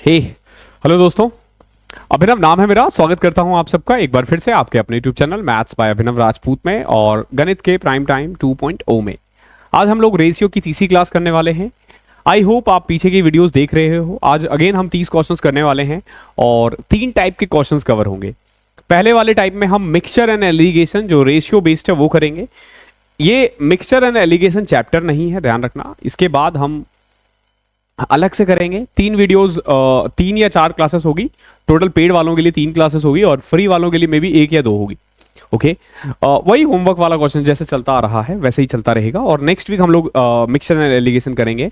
हे hello दोस्तों, अभिनव नाम है मेरा। स्वागत करता हूं आप सबका एक बार फिर से आपके अपने YouTube channel maths by Abhinav Rajput में और गणित के प्राइम टाइम 2.0 में। आज हम लोग रेशियो की तीसरी क्लास करने वाले हैं। आई होप आप पीछे की वीडियोस देख रहे हो। आज अगेन हम 30 क्वेश्चंस करने वाले हैं और 3 टाइप के क्वेश्चंस कवर होंगे। पहले वाले टाइप में हम मिक्सचर एंड एलिगेशन जो रेशियो बेस्ड है वो करेंगे। ये मिक्सचर एंड एलिगेशन चैप्टर नहीं है, ध्यान रखना। इसके बाद हम अलग से करेंगे 3 वीडियोस, 3 या 4 क्लासेस होगी। टोटल पेड वालों के लिए 3 क्लासेस होगी और फ्री वालों के लिए मे बी 1 या 2 होगी। ओके, वही होमवर्क वाला क्वेश्चन जैसे चलता आ रहा है वैसे ही चलता रहेगा। और नेक्स्ट वीक हम लोग मिक्सचर एंड एलिगेशन करेंगे।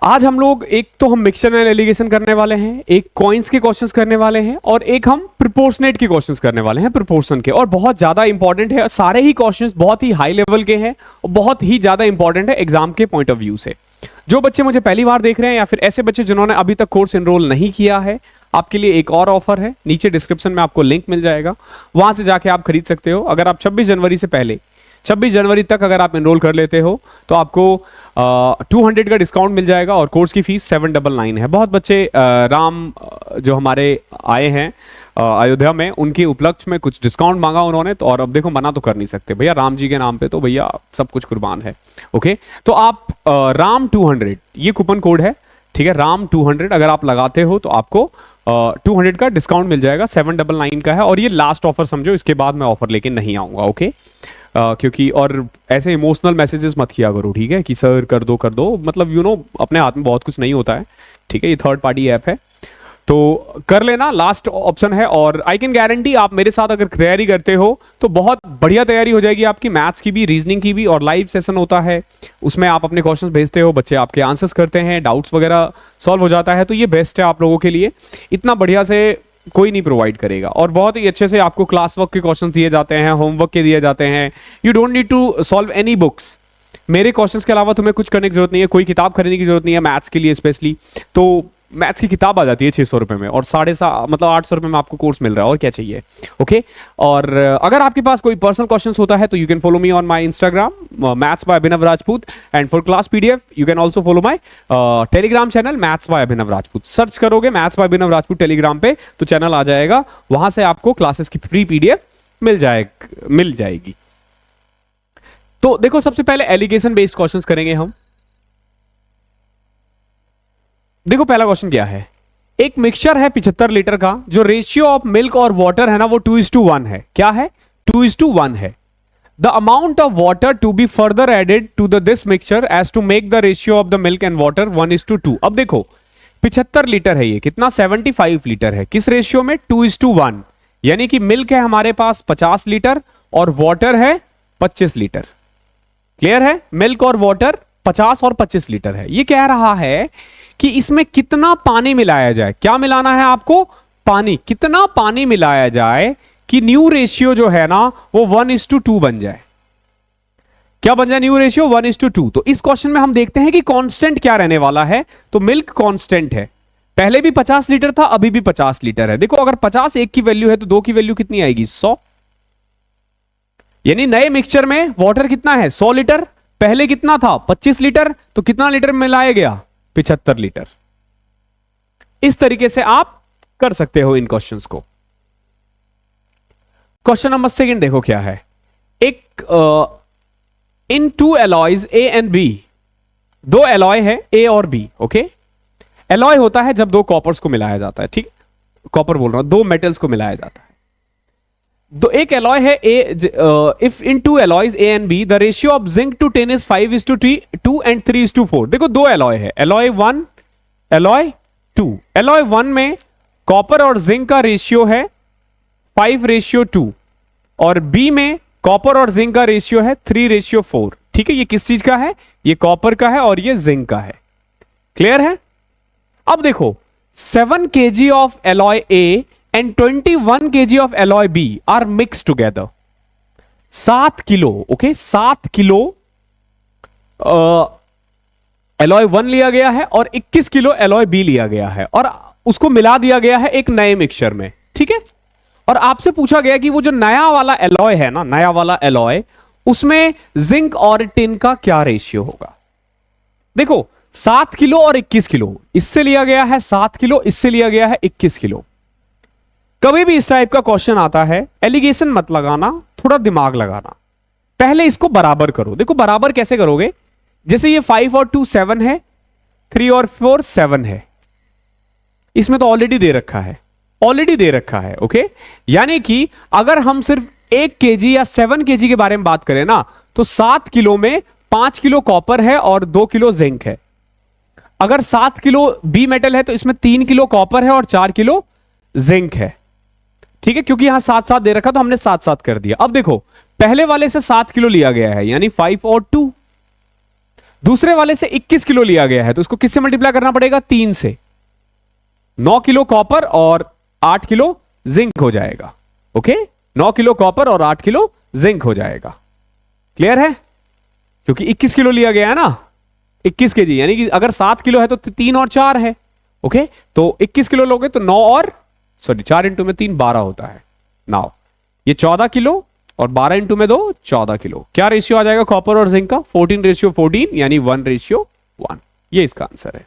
आज हम लोग एक तो हम मिक्सचर एंड एलिगेशन करने वाले हैं, एक कॉइंस के क्वेश्चंस करने वाले हैं और एक हम प्रोपोर्शनेट के क्वेश्चंस करने वाले हैं, प्रोपोर्शन के। और बहुत ज्यादा इंपॉर्टेंट है, सारे ही क्वेश्चंस बहुत ही हाई लेवल के हैं और बहुत ही ज्यादा इंपॉर्टेंट है एग्जाम के पॉइंट ऑफ व्यू से। जो बच्चे मुझे पहली बार देख रहे हैं या फिर ऐसे बच्चे जिन्होंने अभी तक कोर्स एनरोल नहीं किया है, आपके लिए एक और ऑफर है। नीचे डिस्क्रिप्शन में आपको लिंक मिल जाएगा, वहां से जाके आप खरीद सकते हो। अगर आप 26 जनवरी से पहले 26 जनवरी तक अगर आप एनरोल कर लेते हो तो आपको 200 का डिस्काउंट मिल जाएगा और कोर्स की फीस 799 है। बहुत बच्चे राम जो हमारे आए हैं अयोध्या में, उनके उपलक्ष्य में कुछ डिस्काउंट मांगा उन्होंने तो, और अब देखो मना तो कर नहीं सकते भैया, राम जी के नाम पे तो भैया सब कुछ कुर्बान है। ओके, तो आप राम 200 ये कूपन कोड है, ठीक है। राम 200 अगर आप लगाते हो तो आपको 200 का डिस्काउंट मिल जाएगा। 799 का है और ये लास्ट ऑफर समझो, इसके बाद मैं ऑफर लेके नहीं आऊंगा। ओके, क्योंकि और ऐसे इमोशनल मैसेजेस मत किया करो, ठीक है, कि सर कर दो, मतलब अपने हाथ में बहुत कुछ नहीं होता है, ठीक है। ये थर्ड पार्टी ऐप है तो कर लेना, लास्ट ऑप्शन है। और आई कैन गारंटी आप मेरे साथ अगर तैयारी करते हो तो बहुत बढ़िया तैयारी हो जाएगी आपकी, मैथ्स की भी, रीजनिंग की भी। और लाइव सेशन होता है, उसमें आप अपने क्वेश्चंस भेजते हो, बच्चे आपके आंसर्स करते हैं, डाउट्स वगैरह सॉल्व हो जाता है। तो ये बेस्ट है आप लोगों के लिए, इतना बढ़िया से कोई नहीं प्रोवाइड करेगा। और बहुत ही अच्छे से आपको क्लास वर्क के क्वेश्चन दिए जाते हैं, होमवर्क के दिए जाते हैं। You don't need to solve any books. मेरे क्वेश्चंस के अलावा तुम्हें कुछ करने की जरूरत नहीं है, कोई किताब खरीदने की जरूरत नहीं है मैथ्स के लिए स्पेशली। तो मैथ्स की किताब आ जाती है 600 रुपए में और 800 रुपए में आपको कोर्स मिल रहा है, और क्या चाहिए। ओके, और अगर आपके पास कोई पर्सनल क्वेश्चंस होता है तो you can follow me on my Instagram maths by Abhinav Rajput, and for class PDF you can also follow my Telegram channel maths by Abhinav Rajput. Search करोगे maths by Abhinav Rajput Telegram पे तो चैनल आ जाएगा, वहां से आपको क्लासेस की फ्री पीडीएफ मिल जाएगी। तो देखो, सबसे पहले एलिगेशन बेस्ड क्वेश्चंस करेंगे हम। देखो पहला क्वेश्चन क्या है, एक मिक्सचर है 75 लीटर का, जो रेशियो ऑफ मिल्क और वाटर है ना वो 2:1 है। क्या है? 2:1 है। The amount of water to be further added to this mixture as to make the ratio of the milk and water 1:2। अब देखो 75 लीटर है, ये कितना 75 लीटर है, किस रेशियो में? 2:1। यानी कि मिल्क है हमारे पास 50 लीटर और वाटर है 25 लीटर। क्लियर है? मिल्क और वाटर 50 और 25 लीटर है। ये कह रहा है कि इसमें कितना पानी मिलाया जाए। क्या मिलाना है आपको? पानी। कितना पानी मिलाया जाए कि न्यू रेशियो जो है ना वो 1:2 बन जाए। क्या बन जाए न्यू रेशियो? 1:2। तो इस क्वेश्चन में हम देखते हैं कि कांस्टेंट क्या रहने वाला है। तो मिल्क कांस्टेंट है, पहले भी 50 लीटर था, अभी भी 50 लीटर है। देखो अगर 50 एक की वैल्यू है तो 2 की वैल्यू कितनी आएगी? 100। यानी नए मिक्सचर में वाटर कितना है? 100 लीटर। पहले कितना था? 25 लीटर। तो कितना लीटर मिलाया गया? 75 लीटर। इस तरीके से आप कर सकते हो इन क्वेश्चंस को। क्वेश्चन नंबर 2 देखो क्या है। एक in 2 alloys A and B, 2 alloy है ए और बी। ओके, एलॉय होता है जब 2 कॉपर्स को मिलाया जाता है, ठीक, कॉपर बोल रहा हूं, 2 मेटल्स को मिलाया जाता है। दो एक एलॉय है A, if in 2 alloys A and B the ratio of zinc to tin is 5:2 and 3:4। देखो 2 एलॉय है, एलॉय 1 एलॉय 2। एलॉय 1 में कॉपर और जिंक का रेशियो है 5:2 और बी में कॉपर और जिंक का रेशियो है 3:4। ठीक है, ये किस चीज का है? ये कॉपर का है और ये जिंक का है। क्लियर है? अब देखो 7 kg of alloy A and 21 kg of alloy B are mixed together। 7 kilo, okay, 7 kilo alloy 1 लिया गया है और 21 किलो एलॉय B लिया गया है और उसको मिला दिया गया है एक नए मिक्सचर में। ठीक है, और आपसे पूछा गया कि वो जो नया वाला एलॉय है ना, नया वाला एलॉय, उसमें जिंक और टिन का क्या रेशियो होगा। देखो 7 किलो और 21 किलो, इससे लिया गया है 7 किलो, इससे लिया गया है 21 किलो। कभी भी इस टाइप का क्वेश्चन आता है, एलिगेशन मत लगाना, थोड़ा दिमाग लगाना। पहले इसको बराबर करो। देखो बराबर कैसे करोगे, जैसे ये 5 और 2 7 है, 3 और 4 7 है, इसमें तो ऑलरेडी दे रखा है, ऑलरेडी दे रखा है। ओके, यानी कि अगर हम सिर्फ 1 केजी या 7 केजी के बारे में बात करें ना, तो 7 किलो में 5 किलो कॉपर है और 2 किलो जिंक है। अगर 7 किलो बी मेटल है तो इसमें 3 किलो कॉपर है और 4 किलो जिंक है। ठीक है, क्योंकि यहां 7-7 दे रखा तो हमने 7-7 कर दिया। अब देखो पहले वाले से 7 किलो लिया गया है, यानी 5 और 2। दूसरे वाले से 21 किलो लिया गया है, तो इसको किससे मल्टीप्लाई करना पड़ेगा, 3 से। 9 किलो कॉपर और 8 किलो जिंक हो जाएगा। ओके, 9 किलो कॉपर और 8 किलो जिंक हो जाएगा। क्लियर है, क्योंकि 21 किलो लिया गया है ना, 21 केजी, यानी कि अगर 7 किलो है तो 3 और 4 है। ओके, तो 21 किलो लोगे तो 9 और 4 इंटू में 3 12 होता है। नाउ ये 14 किलो और 12 इंटू में 2 14 किलो। क्या रेशियो आ जाएगा कॉपर और जिंक का, 14:14, यानी 1:1। ये इसका आंसर है।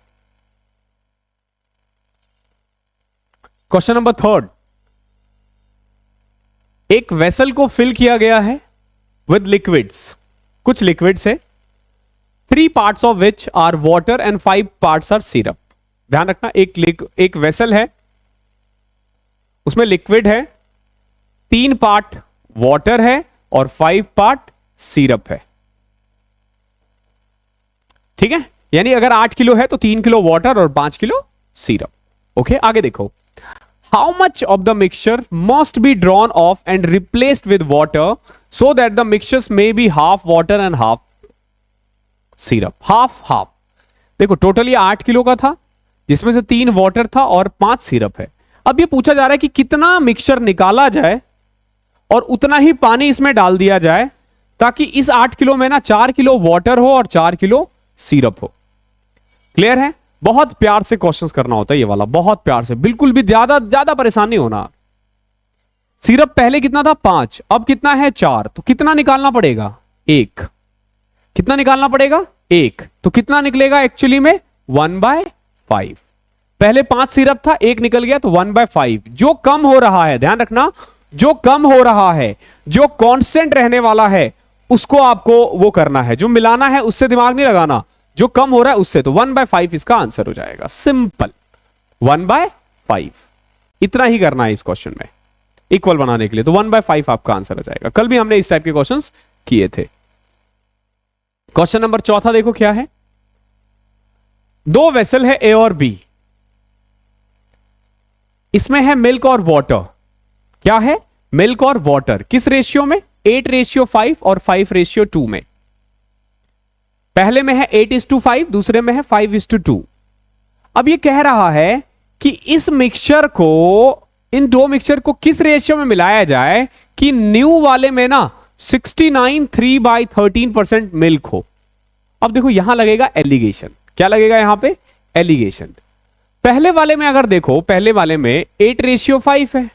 क्वेश्चन नंबर 3, एक वेसल को फिल किया गया है विद लिक्विड्स, कुछ लिक्विड्स है, 3 parts of which are water and 5 parts are syrup. ध्यान रखना, एक वेसल है, उसमें लिक्विड है, 3 पार्ट वाटर है और 5 पार्ट सिरप है। ठीक है, यानी अगर 8 किलो है तो 3 किलो वाटर और 5 किलो सिरप। ओके, आगे देखो, how much of the mixture must be drawn of and replaced with water so that the mixtures may be half water and half syrup. Half half, देखो total ये 8 kilo का था, जिसमें से 3 water था और 5 सिरप है। अब ये पूछा जा रहा है कि कितना मिक्सचर निकाला जाए और उतना ही पानी इसमें डाल दिया जाए, ताकि इस 8 किलो में ना 4 किलो वाटर हो और 4 किलो सिरप हो। क्लियर है, बहुत प्यार से क्वेश्चंस करना होता है ये वाला, बहुत प्यार से, बिल्कुल भी ज्यादा परेशान नहीं होना। सिरप पहले कितना था, 5, अब कितना है 4, तो कितना निकालना पड़ेगा, 1। कितना निकालना पड़ेगा, 1, तो कितना निकलेगा एक्चुअली में 1/5। पहले 5 सिरप था, 1 निकल गया तो 1/5। जो कम हो रहा है, ध्यान रखना, जो कम हो रहा है, जो कांस्टेंट रहने वाला है, उसको आपको वो करना है, जो मिलाना है उससे दिमाग नहीं लगाना, जो कम हो रहा है उससे। तो 1/5 इसका आंसर हो जाएगा, सिंपल 1/5। इतना ही करना है इस क्वेश्चन में इक्वल बनाने के लिए, तो 1/5 आपका आंसर हो जाएगा। कल भी हमने इस टाइप के क्वेश्चंस किए थे। क्वेश्चन नंबर 4 देखो क्या है, 2 वेसल है ए और बी, इसमें है मिल्क और वाटर। क्या है, मिल्क और वाटर, किस रेशियो में, 8:5 और 5:2 में। पहले में है 8:5, दूसरे में है 5:2। अब ये कह रहा है कि इस मिक्सचर को, इन 2 मिक्सचर को किस रेशियो में मिलाया जाए कि न्यू वाले में ना 69 3/13% मिल्क हो। अब देखो यहां लगेगा एलिगेशन। क्या लगेगा यहां पे, एलिगेशन। पहले वाले में अगर देखो, पहले वाले में 8:5 है,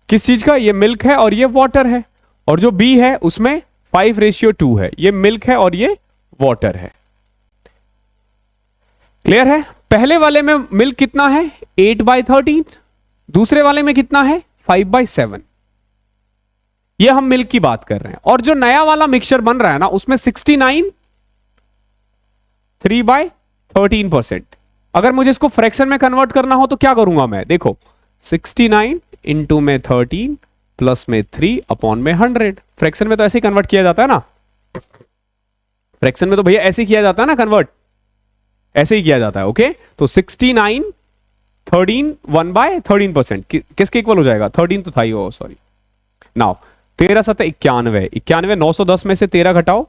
किस चीज का, ये मिल्क है और ये वाटर है। और जो बी है उसमें 5:2 है, ये मिल्क है और ये वाटर है। क्लियर है, पहले वाले में मिल्क कितना है, 8/13, दूसरे वाले में कितना है, 5/7। ये हम मिल्क की बात कर रहे हैं। और जो नया वाला मिक्सचर बन रहा है ना, उसमें 69 3/13%। अगर मुझे इसको फ्रैक्शन में कन्वर्ट करना हो तो क्या करूंगा मैं, देखो 69 इंटू में 13 प्लस में 3 अपॉन में 100। फ्रैक्शन में तो ऐसे ही कन्वर्ट किया जाता है ना, फ्रैक्शन में तो भैया ऐसे ही किया जाता है ना कन्वर्ट, ऐसे ही किया जाता है। ओके, तो 69 13 1/13% किसके इक्वल हो जाएगा, 13 तो था ही वो, सॉरी। नाउ 13 7 91, 910 में से 13 घटाओ,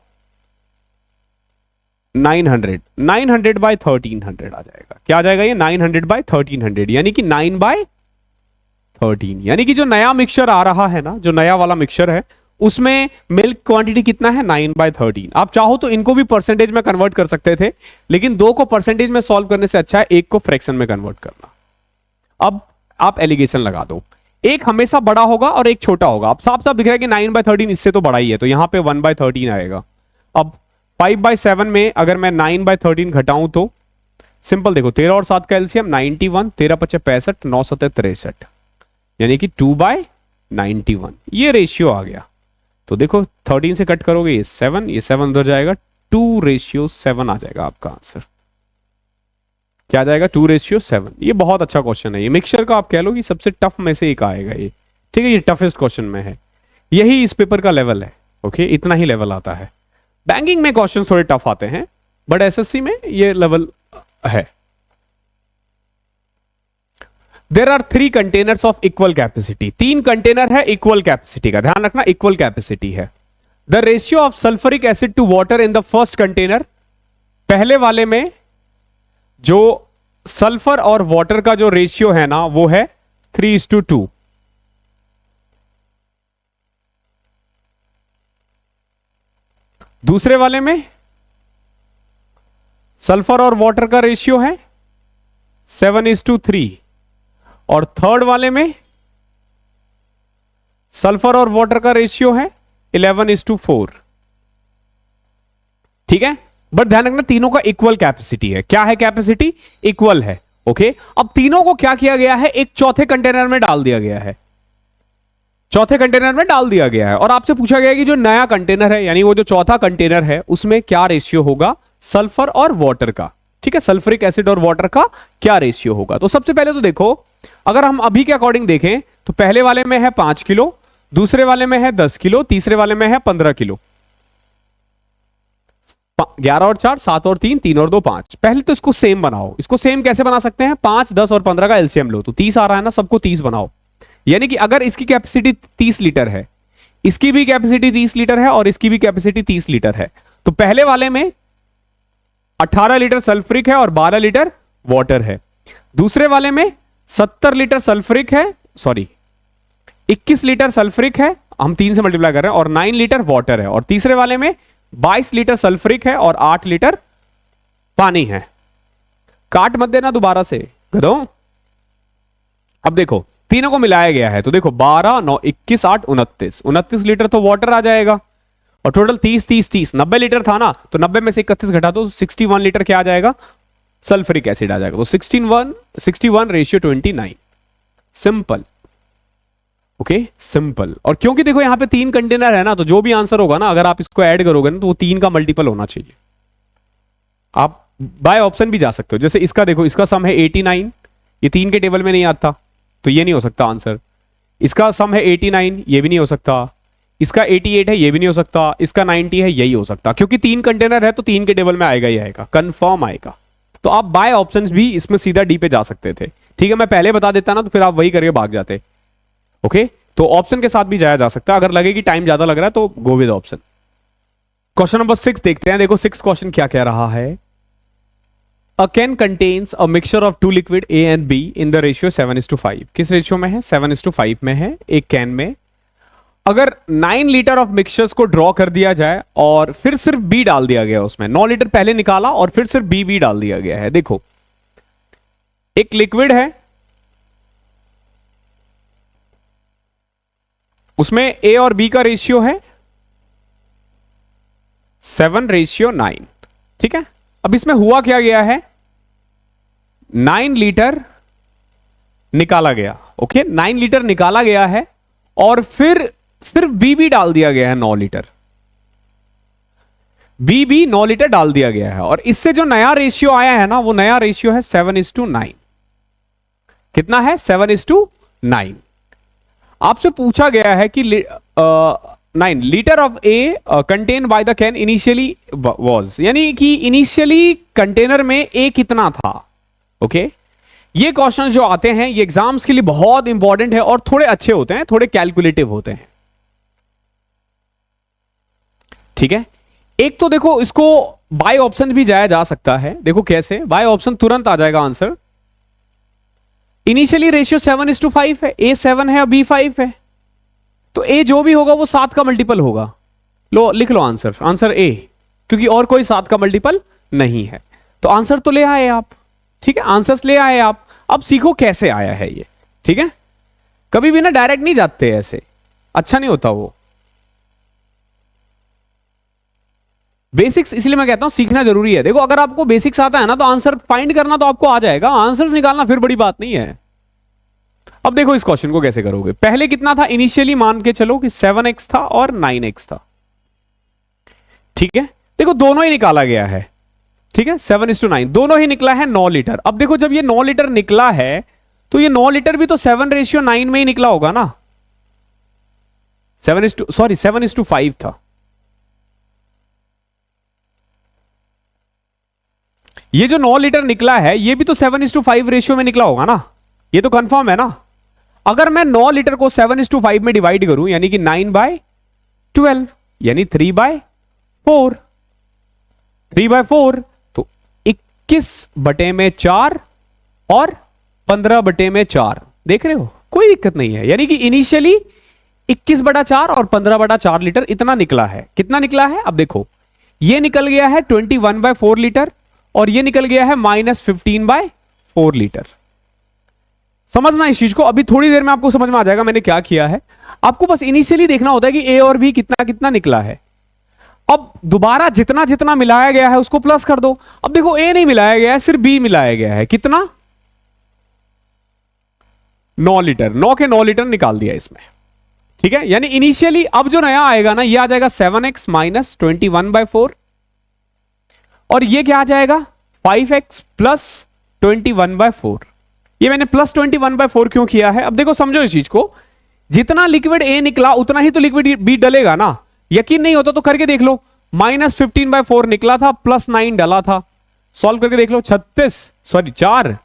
900, 900/1300 आ जाएगा। क्या आ जाएगा ये, 900/1300, यानी कि 9/13, यानी कि जो नया मिक्सचर आ रहा है ना, जो नया वाला मिक्सचर है, उसमें मिल्क क्वांटिटी कितना है, 9/13। आप चाहो तो इनको भी परसेंटेज में कन्वर्ट कर सकते थे, लेकिन 2 को परसेंटेज में सॉल्व करने से अच्छा है 1 को फ्रैक्शन में कन्वर्ट करना। अब आप एलिगेशन लगा दो, एक हमेशा बड़ा होगा और एक छोटा होगा। अब साफ साफ दिख रहा है कि 9/13 इससे तो बड़ा ही है, तो यहां पे 1/13 आएगा। अब 5/7 में अगर मैं 9/13 घटाऊं तो सिंपल देखो, 13 और 7 का एलसीएम 91, 13×5 65, 9×7 63, यानी कि 2/91 ये रेशियो आ गया। तो देखो 13 से कट करोगे ये 7, ये 7 उधर जाएगा, 2:7 आ जाएगा आपका आंसर। क्या आ जाएगा? 2:7। ये बहुत अच्छा क्वेश्चन है, ये मिक्सचर का आप कह लो कि सबसे टफ में से एक आएगा ये, ठीक है, ये टफेस्ट क्वेश्चन में है, यही इस पेपर का लेवल है। ओके, इतना ही लेवल आता है। बैंकिंग में क्वेश्चन थोड़े टफ आते हैं, बट एसएससी में ये लेवल है। There are 3 containers of equal capacity, 3 container है इक्वल कैपेसिटी का, ध्यान रखना इक्वल कैपेसिटी है। The ratio of sulphuric acid to water in the first container, पहले वाले में जो सल्फर और वाटर का जो रेशियो है ना वो है 3:2। दूसरे वाले में सल्फर और वाटर का रेशियो है 7:3, और थर्ड वाले में सल्फर और वाटर का रेशियो है 11:4। ठीक है, बट ध्यान रखना तीनों का इक्वल कैपेसिटी है। क्या है कैपेसिटी? इक्वल है। ओके, अब तीनों को क्या किया गया है? एक चौथे कंटेनर में डाल दिया गया है, चौथे कंटेनर में डाल दिया गया है, और आपसे पूछा गया है कि जो नया कंटेनर है, यानी वो जो चौथा कंटेनर है, उसमें क्या रेशियो होगा सल्फर और वाटर का। ठीक है, सल्फ्यूरिक एसिड और वाटर का क्या रेशियो होगा। तो सबसे पहले तो देखो, अगर हम अभी के अकॉर्डिंग देखें तो पहले वाले में है 5 किलो, दूसरे वाले में है 10 किलो, तीसरे वाले में है 15 किलो। 11 और 4 7 और 3 3 और 2 5। पहले तो इसको सेम बनाओ। इसको सेम कैसे बना सकते हैं? 5 10 और 15 का एलसीएम लो तो 30 आ रहा है ना, सबको 30 बनाओ। यानी कि अगर इसकी कैपेसिटी 30 लीटर है, इसकी भी कैपेसिटी 30 लीटर है और इसकी भी कैपेसिटी 30 लीटर है, तो पहले वाले में 18 लीटर सल्फ्यूरिक है और 12 लीटर वाटर है। दूसरे वाले में 70 लीटर सल्फ्यूरिक है, सॉरी 21 लीटर सल्फ्यूरिक है, हम 3 से मल्टीप्लाई कर रहे हैं, और 9 लीटर वाटर है। और तीसरे वाले में 22 लीटर सल्फ्यूरिक है और 8 लीटर पानी है। काट मत देना दोबारा से गधो। अब देखो तीनों को मिलाया गया है, तो देखो 12 9 21 8 29, 29 लीटर तो वाटर आ जाएगा, और टोटल 30 30 30 90 लीटर था ना, तो 90 में से 31 घटा दो, 61 लीटर क्या आ जाएगा? सल्फ्यूरिक एसिड आ जाएगा। तो 61:29। सिंपल। Okay, simple. और क्योंकि देखो यहां पे 3 कंटेनर है ना, तो जो भी आंसर होगा ना, अगर आप इसको ऐड करोगे ना, तो वो 3 का मल्टीपल होना चाहिए। आप बाय ऑप्शन भी जा सकते हो, जैसे इसका देखो, इसका सम है 89, ये 3 के टेबल में नहीं आता, तो ये नहीं हो सकता आंसर। इसका सम है 89, ये भी नहीं हो सकता। इसका 88 है, ये भी नहीं हो सकता। इसका 90 है, यही हो सकता, क्योंकि 3 कंटेनर है तो 3 के टेबल में आएगा ही आएगा, कंफर्म आएगा। तो आप बाय ऑप्शंस भी इसमें सीधा डी पे जा सकते थे। ठीक है, मैं पहले बता देता ना, तो फिर आप वही करके भाग जाते। ओके, तो ऑप्शन के साथ भी जाया जा सकता है। अगर लगे कि टाइम ज्यादा लग रहा है तो go with option. Question number 6 देखते हैं। देखो 6 क्वेश्चन क्या कह रहा है। A can contains a mixture of 2 liquid A and B in the ratio 7:5। किस रेशियो में है? 7:5 में है एक कैन में। अगर 9 लीटर ऑफ मिक्सचर्स को ड्रॉ कर दिया जाए और फिर सिर्फ बी डाल दिया गया उसमें, 9 लीटर पहले निकाला और फिर सिर्फ बी डाल दिया गया है। देखो एक लिक्विड है, उसमें ए और बी का रेशियो है 7:9। ठीक है, अब इसमें हुआ क्या गया है? 9 लीटर निकाला गया। ओके, 9 लीटर निकाला गया है और फिर सिर्फ बी डाल दिया गया है 9 लीटर। बी 9 लीटर डाल दिया गया है, और इससे जो नया रेशियो आया है ना, वो नया रेशियो है 7:9। कितना है? 7:9। आपसे पूछा गया है कि 9 litre of A contain by the can initially was, यानी कि इनिशियली कंटेनर में ए कितना था। ओके, ये क्वेश्चन जो आते हैं ये एग्जाम्स के लिए बहुत इंपॉर्टेंट है और थोड़े अच्छे होते हैं, थोड़े कैलकुलेटिव होते हैं। ठीक है, एक तो देखो इसको बाय ऑप्शन भी जाया जा सकता है। देखो कैसे बाय ऑप्शन, तुरंत आ जाएगा आंसर। इनिशियली रेशियो 7:5 है, ए 7 है और बी 5 है, तो ए जो भी होगा वो 7 का मल्टीपल होगा। लो लिख लो आंसर, आंसर ए, क्योंकि और कोई 7 का मल्टीपल नहीं है। तो आंसर तो ले आए आप। ठीक है, आंसर्स ले आए आप। अब सीखो कैसे आया है ये। ठीक है, कभी भी ना डायरेक्ट नहीं जाते ऐसे, अच्छा नहीं होता वो। बेसिक्स इसलिए मैं कहता हूं सीखना जरूरी है। देखो अगर आपको बेसिक्स आता है ना तो आंसर फाइंड करना तो आपको आ जाएगा, आंसर्स निकालना फिर बड़ी बात नहीं है। अब देखो इस क्वेश्चन को कैसे करोगे। पहले कितना था इनिशियली, मान के चलो कि 7x था और 9x था, ठीक है। देखो दोनों ही निकाला गया है, ठीक है, 7:9 दोनों ही निकला है 9 लीटर। अब देखो जब ये 9 लीटर निकला है तो ये 9 लीटर भी तो 7:9 में ही निकला होगा ना। 7:5 था। ये जो 9 लीटर निकला है ये भी तो 7:5 रेशियो में निकला होगा ना, ये तो कंफर्म है ना। अगर मैं 9 लीटर को 7:5 में डिवाइड करूं यानी कि 9/12 यानी 3/4, 3/4 तो 21/4 और 15/4। देख रहे हो कोई दिक्कत नहीं है, यानी कि इनिशियली 21/4 और 15/4 लीटर इतना निकला है। कितना निकला है अब देखो, ये निकल गया है 21/4 लीटर और ये निकल गया है -15/4 लीटर। समझना इस चीज को, अभी थोड़ी देर में आपको समझ में आ जाएगा मैंने क्या किया है। आपको बस इनिशियली देखना होता है कि ए और बी कितना कितना निकला है। अब दोबारा जितना जितना मिलाया गया है उसको प्लस कर दो। अब देखो ए नहीं मिलाया गया है, सिर्फ बी मिलाया गया है। कितना? 9 लीटर, 9 के 9 लीटर निकाल दिया इसमें, ठीक है। यानी इनिशियली अब जो नया आएगा ना ये आ जाएगा 7x - 21/4 और ये क्या आ जाएगा 5x + 21/4। ये मैंने +21/4 क्यों किया है, अब देखो समझो इस चीज को। जितना लिक्विड ए निकला उतना ही तो लिक्विड बी डलेगा ना। यकीन नहीं होता तो करके देख लो, -15/4 निकला था, +9 डला था। सॉल्व करके देख लो, 36 - 15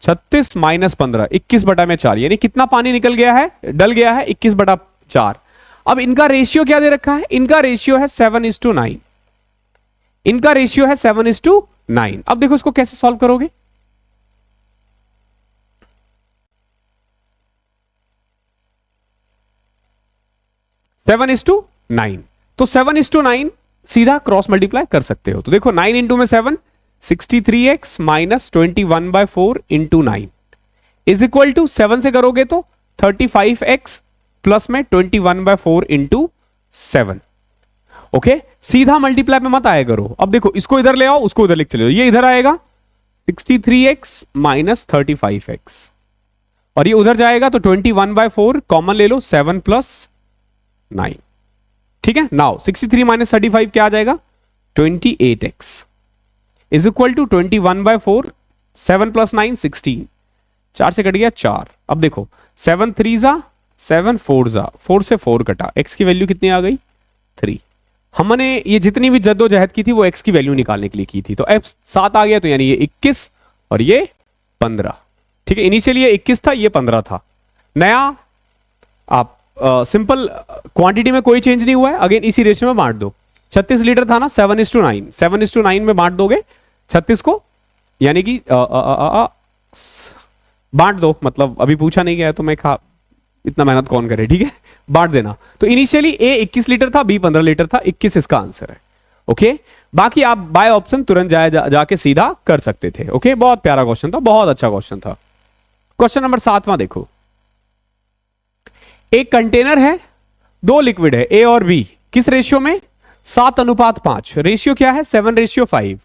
21/4 यानी कितना पानी निकल गया है, डल गया है 21/4। अब इनका रेशियो क्या दे रखा है, इनका रेशियो है 7:9, इनका रेशियो है 7:9। अब देखो इसको कैसे सॉल्व करोगे। सेवन इज टू नाइन, तो 7:9 सीधा क्रॉस मल्टीप्लाई कर सकते हो। तो देखो 9 इंटू में 7, 63x - 21/4 into 9 is equal to 7 से करोगे तो 35x प्लस में 21/4 इंटू 7। ओके, सीधा मल्टीप्लाई में मत आया करो। अब देखो इसको इधर ले आओ, उसको उधर लिख चले, ये इधर आएगा 63x - 35x और ये उधर जाएगा तो 21/4 कॉमन ले लो, 7 + 9, ठीक है। नाउ 63 - 35 क्या आ जाएगा 28x इज इक्वल टू 21/4, 7 + 9 16, 4 से कट गया 4। अब देखो 7 3 जा 7, 4 जा 4 से 4 कटा, x की वैल्यू कितनी आ गई 3। हमने ये जितनी भी जद्दोजहद की थी वो x की वैल्यू निकालने के लिए की थी, तो f 7 आ गया, तो यानी ये 21 और ये 15, ठीक है। इनिशियली ये 21 था, ये 15 था। नया आप सिंपल क्वांटिटी में कोई चेंज नहीं हुआ है, अगेन इसी रेशियो में बांट दो। 36 लीटर था ना, 7:9, 7:9 में बांट दोगे 36 को, यानी कि बांट दो, मतलब अभी पूछा नहीं गया है तो मैं इतना मेहनत कौन करे, ठीक है, बांट देना। तो इनिशियली ए 21 लीटर था, बी 15 लीटर था, 21 इसका आंसर है। ओके, बाकी आप बाय ऑप्शन तुरंत जाके सीधा कर सकते थे। ओके, बहुत प्यारा क्वेश्चन था, बहुत अच्छा क्वेश्चन था। क्वेश्चन नंबर 7वां देखो, एक कंटेनर है, 2 लिक्विड है ए और बी, किस रेशियो में 7:5। रेशियो क्या है 7:5।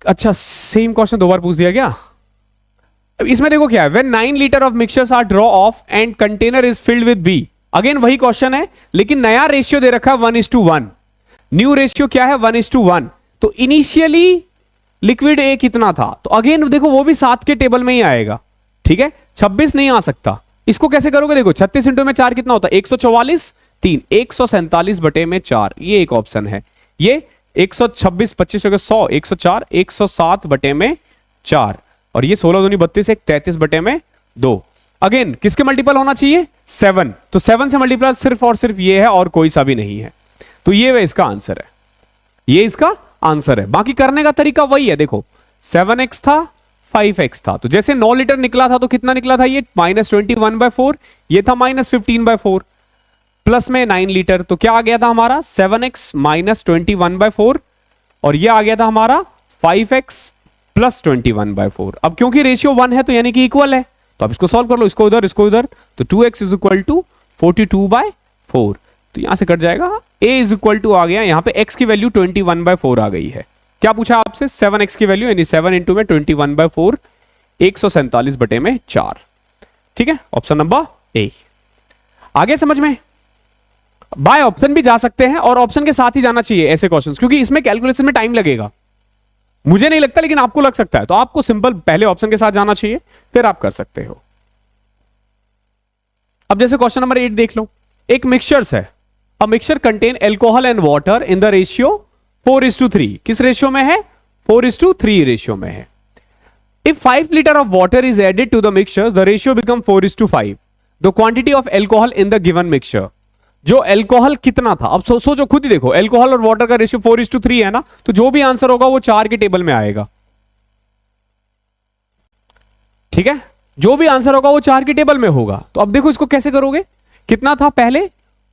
अच्छा, सेम क्वेश्चन 2 बार पूछ दिया क्या। अब इसमें देखो क्या है, when 9 litre of mixtures are draw off and container is filled with B. Again वही क्वेश्चन है लेकिन नया रेशियो दे रखा है 1:1। न्यू रेशियो क्या है 1:1। तो इनिशियली लिक्विड ए कितना था, तो अगेन देखो वो भी 7 के टेबल में ही आएगा, ठीक है, 26 नहीं आ सकता। इसको कैसे करोगे, देखो 36 इंटू में 4 कितना होता है 144, 3 147/4, ये एक ऑप्शन है। ये 126 25 100 104 107/4 और ये 16 दूनी 32 एक 33/2। अगेन किसके मल्टीपल होना चाहिए 7, तो 7 से मल्टीपल सिर्फ और सिर्फ ये है और कोई सा भी नहीं है, तो ये इसका आंसर है, ये इसका आंसर है। बाकी करने का तरीका वही है, देखो 7x था 5x था, तो जैसे 9 लीटर निकला था तो कितना निकला था ये -21/4, ये था -15/4, प्लस में 9 लीटर, तो क्या आ गया था हमारा 7x - 21/4 और ये आ गया था हमारा 5x + 21/4। अब क्योंकि रेशियो 1 है तो यानी कि इक्वल है, तो अब इसको सॉल्व कर लो, इसको उधर इसको उधर, तो 2x = 42/4, तो यहां से कट जाएगा, a इज इक्वल टू आ गया, यहां पे x की वैल्यू 21/4 आ गई है। क्या पूछा आपसे? 7x की वैल्यू, यानी 7 इंटू में 21/4, 147/4। ठीक है, ऑप्शन नंबर ए। आगे समझ में? बाय ऑप्शन भी जा सकते हैं और ऑप्शन के साथ ही जाना चाहिए ऐसे क्वेश्चंस, क्योंकि इसमें कैलकुलेशन में टाइम लगेगा। मुझे नहीं लगता, लेकिन आपको लग सकता है, तो आपको सिंपल पहले ऑप्शन के साथ जाना चाहिए, फिर आप कर सकते हो। अब जैसे क्वेश्चन नंबर 8 देख लो, एक मिक्सचर्स है। A mixture contain alcohol and water in the ratio 4:3। किस रेशियो में है? 4:3 रेशियो में है। If 5 liter of water is added to the mixture, the ratio become 4:5. The quantity of alcohol in the given mixture. जो alcohol कितना था, अब सोचो खुद ही देखो, अल्कोहल और वाटर का रेशियो 4:3 है ना, तो जो भी आंसर होगा वो 4 के टेबल में आएगा। ठीक है, जो भी आंसर होगा वो 4 के टेबल में होगा। तो अब देखो इसको कैसे करोगे। कितना था पहले?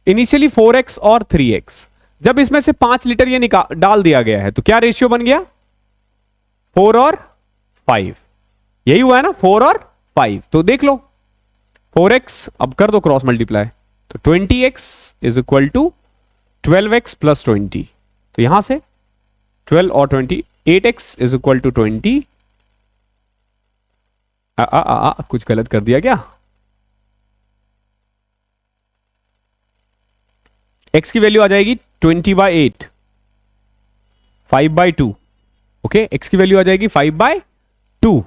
इनिशियली 4x और 3x। जब इसमें से 5 लीटर ये डाल दिया गया है, तो क्या रेशियो बन गया? 4 और 5। यही हुआ है ना, 4 और 5। तो देख लो 4x, अब कर दो क्रॉस मल्टीप्लाई, तो 20x is equal to 12x plus 20। तो यहां से 12 और 20, 8x इज इक्वल टू 20। कुछ गलत कर दिया क्या? x की वैल्यू आ जाएगी 20/8, 5/2। ओके, x की वैल्यू आ जाएगी 5/2।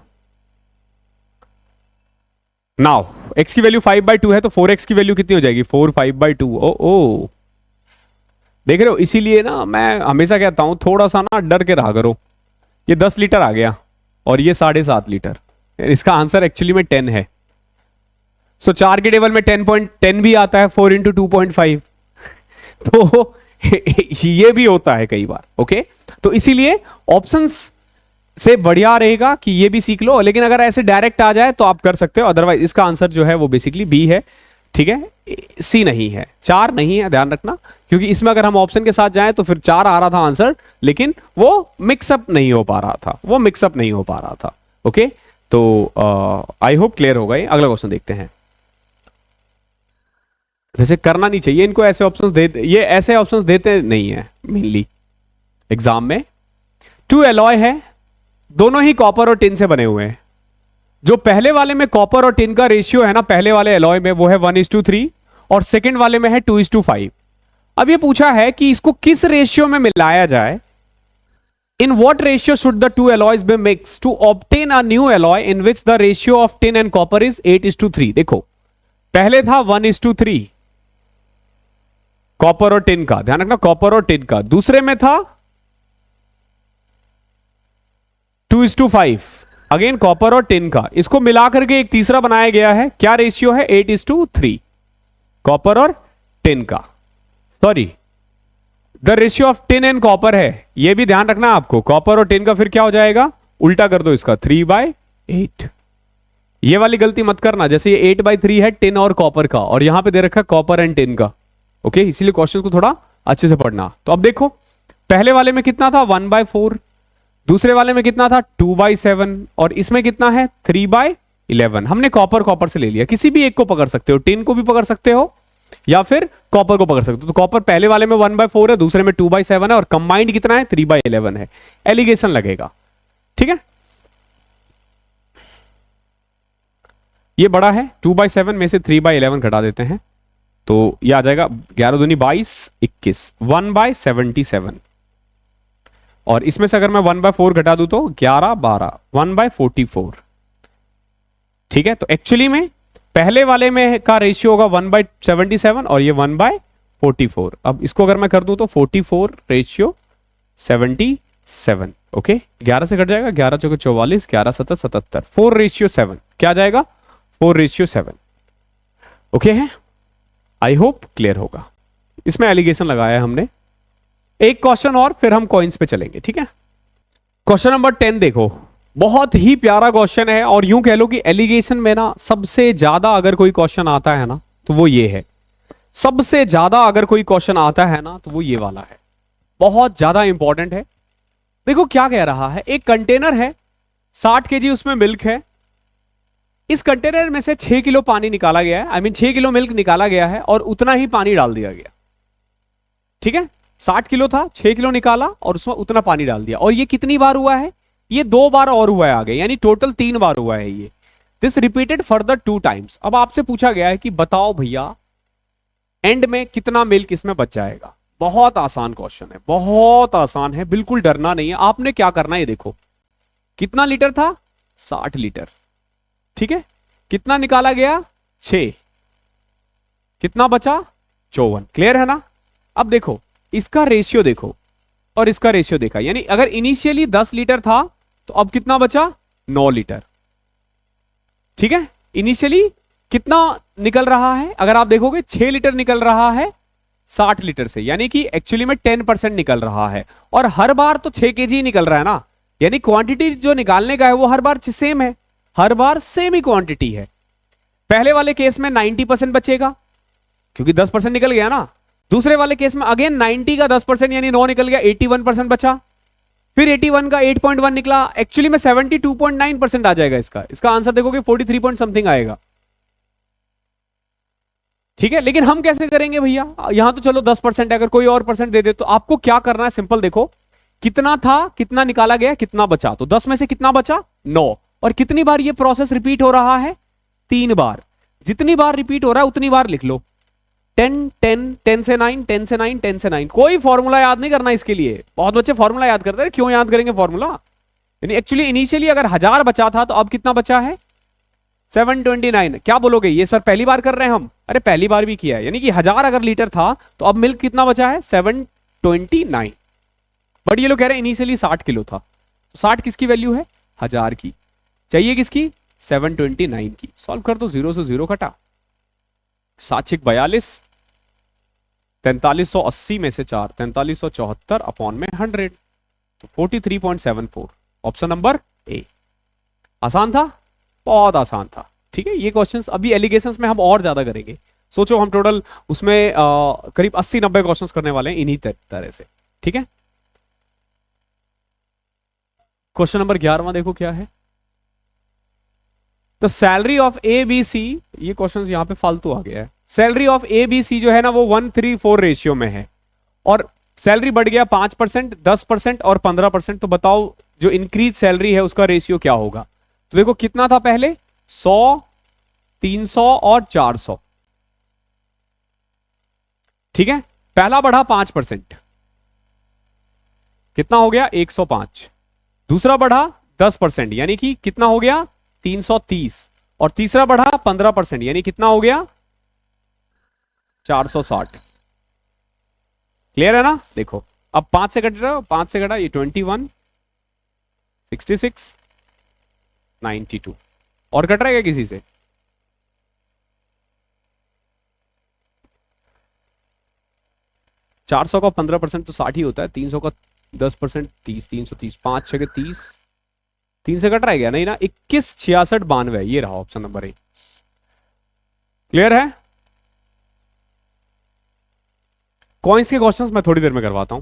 नाउ x की वैल्यू 5/2 है, तो 4x की वैल्यू कितनी हो जाएगी? 4 5/2। ओ देख रहे हो, इसीलिए ना मैं हमेशा कहता हूं थोड़ा सा ना डर के रहा करो। ये 10 लीटर आ गया और ये 7.5 लीटर, इसका आंसर एक्चुअली में 10 है। सो 4 के टेबल में 10 भी आता है, 4 इंटू 2.5। तो ये भी होता है कई बार। ओके, तो इसीलिए ऑप्शंस से बढ़िया रहेगा कि ये भी सीख लो, लेकिन अगर ऐसे डायरेक्ट आ जाए तो आप कर सकते हो। अदरवाइज इसका आंसर जो है वो बेसिकली बी है। ठीक है, सी नहीं है, 4 नहीं है, ध्यान रखना, क्योंकि इसमें अगर हम ऑप्शन के साथ जाएं तो फिर 4 आ रहा था आंसर, लेकिन वो मिक्सअप नहीं हो पा रहा था। ओके, तो आई होप क्लियर होगा ये। अगला क्वेश्चन देखते हैं। वैसे करना नहीं चाहिए इनको, ऐसे ऑप्शंस ये ऐसे ऑप्शंस देते नहीं है मेनली एग्जाम में। 2 एलॉय है, दोनों ही कॉपर और टिन से बने हुए हैं। जो पहले वाले में कॉपर और टिन का रेशियो है ना, पहले वाले एलॉय में, वो है 1:3 और सेकंड वाले में है 2:5। अब ये पूछा है कि इसको किस रेशियो में मिलाया जाए। In what ratio should the 2 alloys be mixed to obtain a new alloy in which the ratio of tin and copper is 8:3। देखो पहले था 1:3 कॉपर और टिन का, ध्यान रखना, कॉपर और टिन का। दूसरे में था 2:5 अगेन कॉपर और टिन का। इसको मिलाकर के एक तीसरा बनाया गया है। क्या रेशियो है? 8:3 कॉपर और टिन का। Sorry, the ratio of tin and copper है, यह भी ध्यान रखना आपको। कॉपर और टिन का फिर क्या हो जाएगा? उल्टा कर दो इसका, 3/8। ये वाली गलती मत करना, जैसे ये 8/3 है टिन और कॉपर का, और यहां पे दे रखा है कॉपर एंड टिन का। ओके, इसीलिए क्वेश्चन को थोड़ा अच्छे से पढ़ना। तो अब देखो पहले वाले में कितना था? 1/4। दूसरे वाले में कितना था? 2/7। और इसमें कितना है? 3/11। हमने कॉपर से ले लिया, किसी भी एक को पकड़ सकते हो, टिन को भी पकड़ सकते हो या फिर कॉपर को पकड़ सकते हो। तो कॉपर पहले वाले में 1/4 है, दूसरे में 2/7 है, और कंबाइंड कितना है? 3/11 है। एलिगेशन लगेगा। ठीक है, ये बड़ा है, 2/7 में से 3/11 घटा देते हैं तो ये आ जाएगा 11 दूनी 22, 21, 1/77। और इसमें से अगर मैं 1/4 घटा दूं तो 11, 12, 1/44। ठीक है, तो एक्चुअली में पहले वाले में का रेशियो होगा 1/77 और ये 1/44। अब इसको अगर मैं कर दूं तो 44 रेशियो 77। ओके, 11 से कट जाएगा, 11 चौके 44, 11 7 77, 4:7। क्या आ जाएगा? 4:7। ओके है, आई होप क्लियर होगा। इसमें एलिगेशन लगाया है हमने। एक क्वेश्चन और फिर हम कॉइंस पे चलेंगे। ठीक है, क्वेश्चन नंबर 10 देखो, बहुत ही प्यारा क्वेश्चन है, और यूं कह लो कि एलिगेशन में ना सबसे ज्यादा अगर कोई क्वेश्चन आता है ना तो वो ये है। सबसे ज्यादा अगर कोई क्वेश्चन आता है ना तो वो ये वाला है, बहुत ज्यादा इंपॉर्टेंट है। देखो क्या कह रहा है, एक कंटेनर है, 60 kg उसमें मिल्क है। इस कंटेनर में से 6 किलो पानी निकाला गया है, 6 किलो मिल्क निकाला गया है और उतना ही पानी डाल दिया गया। ठीक है, 60 किलो था, 6 किलो निकाला और उसमें उतना पानी डाल दिया। और ये कितनी बार हुआ है? ये 2 बार और हुआ है आगे, यानी टोटल 3 बार हुआ है ये। This repeated further 2 times. अब आपसे पूछा गया है कि बताओ भैया एंड में कितना मिल्क इसमें बच जाएगा। बहुत आसान क्वेश्चन है, बहुत आसान है, बिल्कुल डरना नहीं है। आपने क्या करना है ये देखो, कितना लीटर था? 60 लीटर। ठीक है, कितना निकाला गया? 6। कितना बचा? 54। क्लियर है ना? अब देखो इसका रेशियो देखो और इसका रेशियो देखा, यानी अगर इनिशियली 10 लीटर था तो अब कितना बचा? 9 लीटर। ठीक है, इनिशियली कितना निकल रहा है? अगर आप देखोगे 6 लीटर निकल रहा है 60 लीटर से, यानी कि एक्चुअली में 10% निकल रहा है। और हर बार तो 6 केजी निकल रहा है ना, यानी क्वांटिटी जो निकालने का है वो हर बार सेम है, हर बार सेम ही क्वांटिटी है। पहले वाले केस में 90% बचेगा क्योंकि 10% निकल गया ना। दूसरे वाले केस में अगेन 90 का 10% यानी 9 निकल गया, 81% बचा। फिर 81 का 8.1 निकला, एक्चुअली में 72.9% आ जाएगा इसका। इसका आंसर देखोगे 43 पॉइंट समथिंग आएगा। ठीक है, लेकिन हम कैसे करेंगे भैया? यहां तो चलो 10% है, अगर कोई और परसेंट दे दे तो आपको क्या करना है? सिंपल देखो, कितना था, कितना निकाला गया, कितना बचा, तो 10 में से कितना बचा? 9। और कितनी बार ये प्रोसेस रिपीट हो रहा है? 3 बार। जितनी बार रिपीट हो रहा है उतनी बार लिख लो। 10 10 10 से 9 10 से 9 10 से 9। कोई फॉर्मूला याद नहीं करना इसके लिए। बहुत बच्चे फॉर्मूला याद करते हैं, क्यों याद करेंगे फॉर्मूला? यानी एक्चुअली इनिशियली अगर 1000 बचा था तो अब कितना बचा है? 729। क्या बोलोगे ये सर पहली बार कर रहे हैं हम? अरे पहली बार भी किया है, यानी कि 1000 अगर लीटर था तो अब मिल्क कितना बचा है? 729। बट ये लोग कह रहे हैं इनिशियली 60 किलो था, तो 60 किसकी वैल्यू है? 1000 की। चाहिए किसकी? 729 की। सॉल्व कर दो, 0 से 0 कटा, 7 42, 4380 में से 4 4374 अपॉन में 100, तो 43.74। Option number A. आसान था, बहुत आसान था। ठीक है, ये क्वेश्चंस अभी एलिगेशंस में हम और ज्यादा करेंगे। सोचो हम टोटल उसमें करीब 80-90 क्वेश्चंस करने वाले हैं इन्हीं तरह से। ठीक है, क्वेश्चन नंबर 11वां देखो क्या है। The salary of A B C, ये क्वेश्चन यहां पे फालतू आ गया है। Salary of A B C जो है ना वो 1:3:4 रेशियो में है, और सैलरी बढ़ गया 5%, 10% और 15%। तो बताओ जो इंक्रीज सैलरी है उसका रेशियो क्या होगा? तो देखो कितना था पहले? 100, 300 और 400। ठीक है, पहला बढ़ा 5%, कितना हो गया? 105। दूसरा बढ़ा 10%, यानी कि कितना हो गया? 330। और तीसरा बढ़ा 15%, यानी कितना हो गया? 460। क्लियर है ना? देखो अब 5 से कट रहा, 5 से कटा ये 21, 66, 92। और कट रहा है क्या किसी से? चार सौ का 15% तो 60 ही होता है, 300 का 10% 30, 330, 5 6 के 30, 3 से कट रहा है क्या? नहीं ना, 21, 66, 92। ये रहा ऑप्शन नंबर ए। क्लियर है? कॉइन्स के क्वेश्चंस मैं थोड़ी देर में करवाता हूं।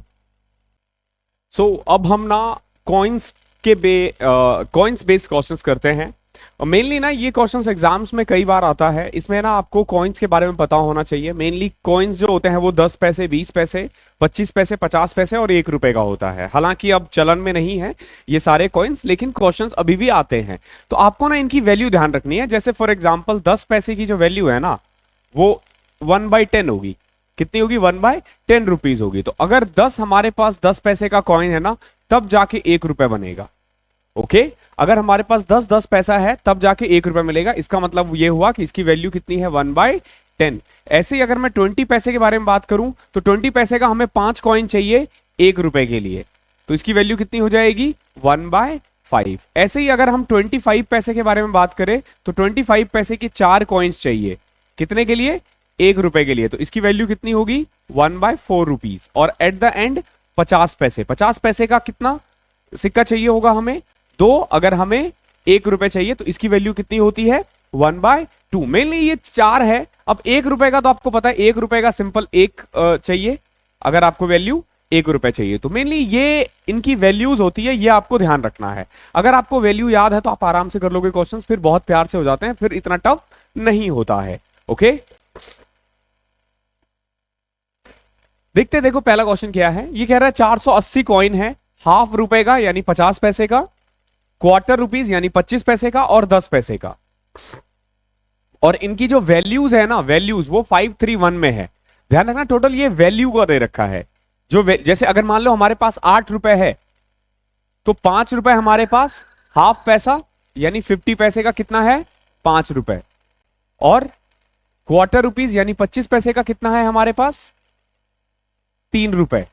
सो अब हम ना कॉइन्स बेस्ड क्वेश्चंस करते हैं। और मेनली ना ये क्वेश्चंस एग्जाम्स में कई बार आता है, इसमें ना आपको कॉइन्स के बारे में पता होना चाहिए। मेनली कॉइन्स जो होते हैं वो 10 पैसे, 20 पैसे, 25 पैसे, 50 पैसे और 1 रुपए का होता है। हालांकि अब चलन में नहीं है ये सारे कॉइन्स, लेकिन क्वेश्चंस अभी भी आते हैं। तो आपको ना इनकी वैल्यू ध्यान रखनी है। जैसे फॉर एग्जाम्पल 10 पैसे की जो वैल्यू है ना वो 1/10 होगी। कितनी होगी? 1/10 रुपीज होगी। तो अगर 10 हमारे पास 10 पैसे का कॉइन है ना तब जाके 1 रुपए बनेगा। ओके, अगर हमारे पास 10 पैसा है तब जाके 1 रुपए मिलेगा। इसका मतलब ये हुआ कि इसकी वैल्यू कितनी है? 1/10। ऐसे ही अगर मैं 20 पैसे के बारे में बात करूं तो 20 पैसे का हमें 5 कॉइन चाहिए 1 रुपए के लिए, तो इसकी वैल्यू कितनी हो जाएगी? 1/5। ऐसे ही अगर हम 25 पैसे के बारे में बात करें तो 25 पैसे के 4 कॉइन्स चाहिए, कितने के लिए? 1 रुपए के लिए, तो इसकी वैल्यू कितनी होगी? 1/4 रुपीज। और एट द एंड 50 पैसे, 50 पैसे का कितना सिक्का चाहिए होगा हमें? 2। अगर हमें 1 रुपए चाहिए तो इसकी वैल्यू कितनी होती है? 1/2। मेनली ये 4 है। अब 1 रुपए का तो आपको पता है 1 रुपए का सिंपल 1 चाहिए, अगर आपको वैल्यू 1 रुपए चाहिए। तो मेनली ये इनकी वैल्यूज होती है, ये आपको ध्यान रखना है। अगर आपको वैल्यू याद है तो आप आराम से कर लोगे क्वेश्चंस, फिर बहुत प्यार से हो जाते हैं, फिर इतना टफ नहीं होता है। ओके, देखते देखो पहला क्वेश्चन क्या है। ये कह रहा है 480 कॉइन है, हाफ रुपए का यानी 50 पैसे का, क्वार्टर रुपीज यानी 25 पैसे का और 10 पैसे का। और इनकी जो वैल्यूज है ना, वैल्यूज वो 531 में है। ध्यान रखना टोटल ये वैल्यू का दे रखा है। जैसे अगर मान लो हमारे पास 8 रुपए है तो 5 रुपए हमारे पास हाफ पैसा यानी 50 पैसे का कितना है 5 रुपए, और क्वार्टर रुपीज यानी 25 पैसे का कितना है हमारे पास 3 रुपए,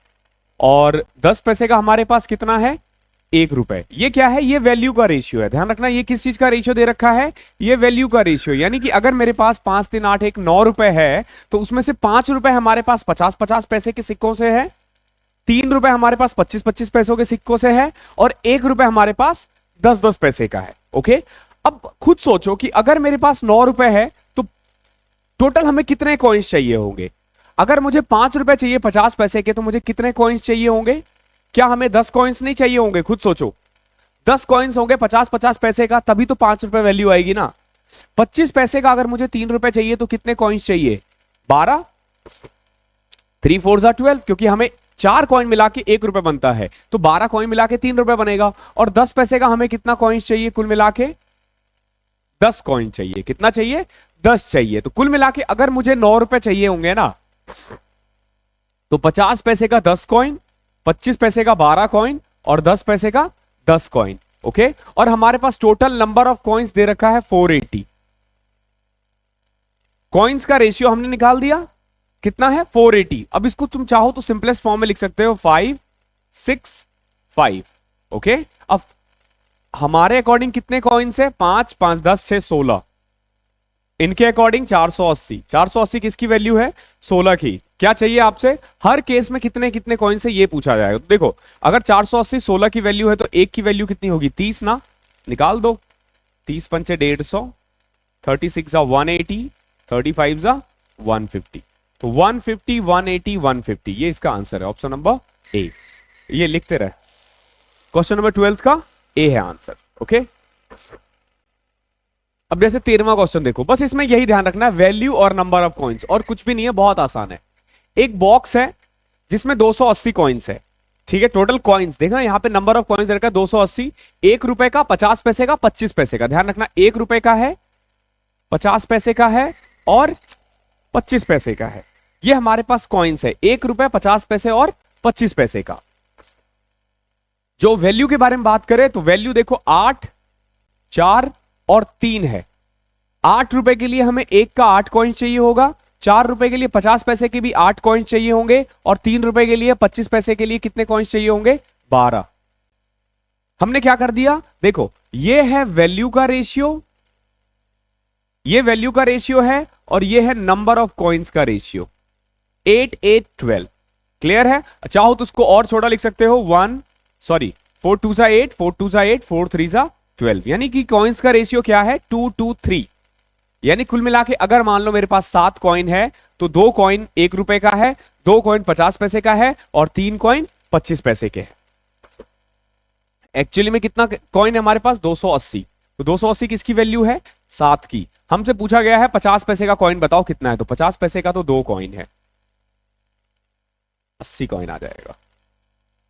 और 10 पैसे का हमारे पास कितना है 1 रुपए। ये क्या है, ये वैल्यू का रेशियो है। ध्यान रखना ये किस चीज का रेशियो दे रखा है, ये वैल्यू का रेशियो। यानी कि अगर मेरे पास 5 3 8 1 9 रुपए है तो उसमें से 5 रुपए हमारे पास 50 पैसे के सिक्कों से है, 3 रुपए हमारे पास 25 पैसों के सिक्कों से है, और 1 रुपए हमारे पास 10 पैसे का है। ओके, अब खुद सोचो कि अगर मेरे पास 9 रुपए है तो टोटल हमें कितने कॉइन्स चाहिए होंगे। अगर मुझे 5 रुपए चाहिए 50 पैसे के तो मुझे कितने कॉइन्स चाहिए होंगे। क्या हमें 10 कॉइन्स नहीं चाहिए होंगे, खुद सोचो। 10 कॉइन्स होंगे 50 पैसे का, तभी तो 5 रुपए वैल्यू आएगी ना। 25 पैसे का अगर मुझे 3 रुपए चाहिए तो कितने कॉइन्स चाहिए 12, 3 4 12, क्योंकि हमें 4 कॉइन मिला के 1 रुपए बनता है तो 12 कॉइन मिला के 3 रुपए बनेगा। और 10 पैसे का हमें कितना कॉइन्स चाहिए कुल मिला के 10 कॉइन चाहिए। कितना चाहिए 10 चाहिए। तो कुल मिला के अगर मुझे 9 रुपए चाहिए होंगे ना तो 50 पैसे का 10 कॉइन, 25 पैसे का 12 कॉइन और 10 पैसे का 10 कॉइन। ओके, और हमारे पास टोटल नंबर ऑफ कॉइन्स दे रखा है 480। कॉइन्स का रेशियो हमने निकाल दिया कितना है 480। अब इसको तुम चाहो तो सिंपलेस्ट फॉर्म में लिख सकते हो 5 6 5। ओके, अब हमारे अकॉर्डिंग कितने कॉइन्स है 5 5 10 6 16। इनके अकॉर्डिंग 480। 480 किसकी वैल्यू है 16 की। क्या चाहिए आपसे, हर केस में कितने कितने कॉइन से ये पूछा जाएगा। तो देखो अगर 480 16 की वैल्यू है तो एक की वैल्यू कितनी होगी 30 ना, निकाल दो। 30 पंचे 150, 36 जा 180, 35 जा 150। तो 150 180 150 ये इसका आंसर है, ऑप्शन नंबर ए। ये लिखते रहे, क्वेश्चन नंबर 12 का ए है आंसर। ओके, अब जैसे 13वां क्वेश्चन देखो, बस इसमें यही ध्यान रखना है वैल्यू और नंबर ऑफ कॉइन्स, और कुछ भी नहीं है, बहुत आसान है। एक बॉक्स है जिसमें 280 कॉइन्स है, ठीक है। टोटल कॉइन्स देखना यहां पे नंबर ऑफ कॉइन्स रखा 280। 1 रुपए का, 50 पैसे का, 25 पैसे का। ध्यान रखना 1 रुपए का है, 50 पैसे का है और 25 पैसे का है। ये हमारे पास कॉइन्स है 1 रुपए, 50 पैसे और 25 पैसे का। जो वैल्यू के बारे में बात करें तो वैल्यू देखो 8 4 और 3 है। 8 रुपए के लिए हमें 1 का 8 कॉइन चाहिए होगा, 4 रुपए के लिए 50 पैसे के भी 8 कॉइन चाहिए होंगे, और 3 रुपए के लिए 25 पैसे के लिए कितने कॉइन चाहिए होंगे 12। हमने क्या कर दिया, देखो ये है वैल्यू का रेशियो, ये वैल्यू का रेशियो है, और ये है नंबर ऑफ कॉइन्स का रेशियो 8 8 12। क्लियर है। चाहो तो उसको और छोटा लिख सकते हो 4 2 जा 8, 4 2 जा 8, 4 3 जा 12। यानी कि कॉइन्स का रेशियो क्या है 2 2 3। यानी कुल मिला के अगर मान लो मेरे पास 7 कॉइन है तो 2 कॉइन 1 रुपए का है, 2 कॉइन 50 पैसे का है और 3 कॉइन 25 पैसे के है। एक्चुअली में कितना कॉइन है हमारे पास 280। तो 280 किसकी वैल्यू है 7 की। हमसे पूछा गया है 50 पैसे का कॉइन बताओ कितना है, तो 50 पैसे का तो 2 कॉइन है, 80 कॉइन आ जाएगा।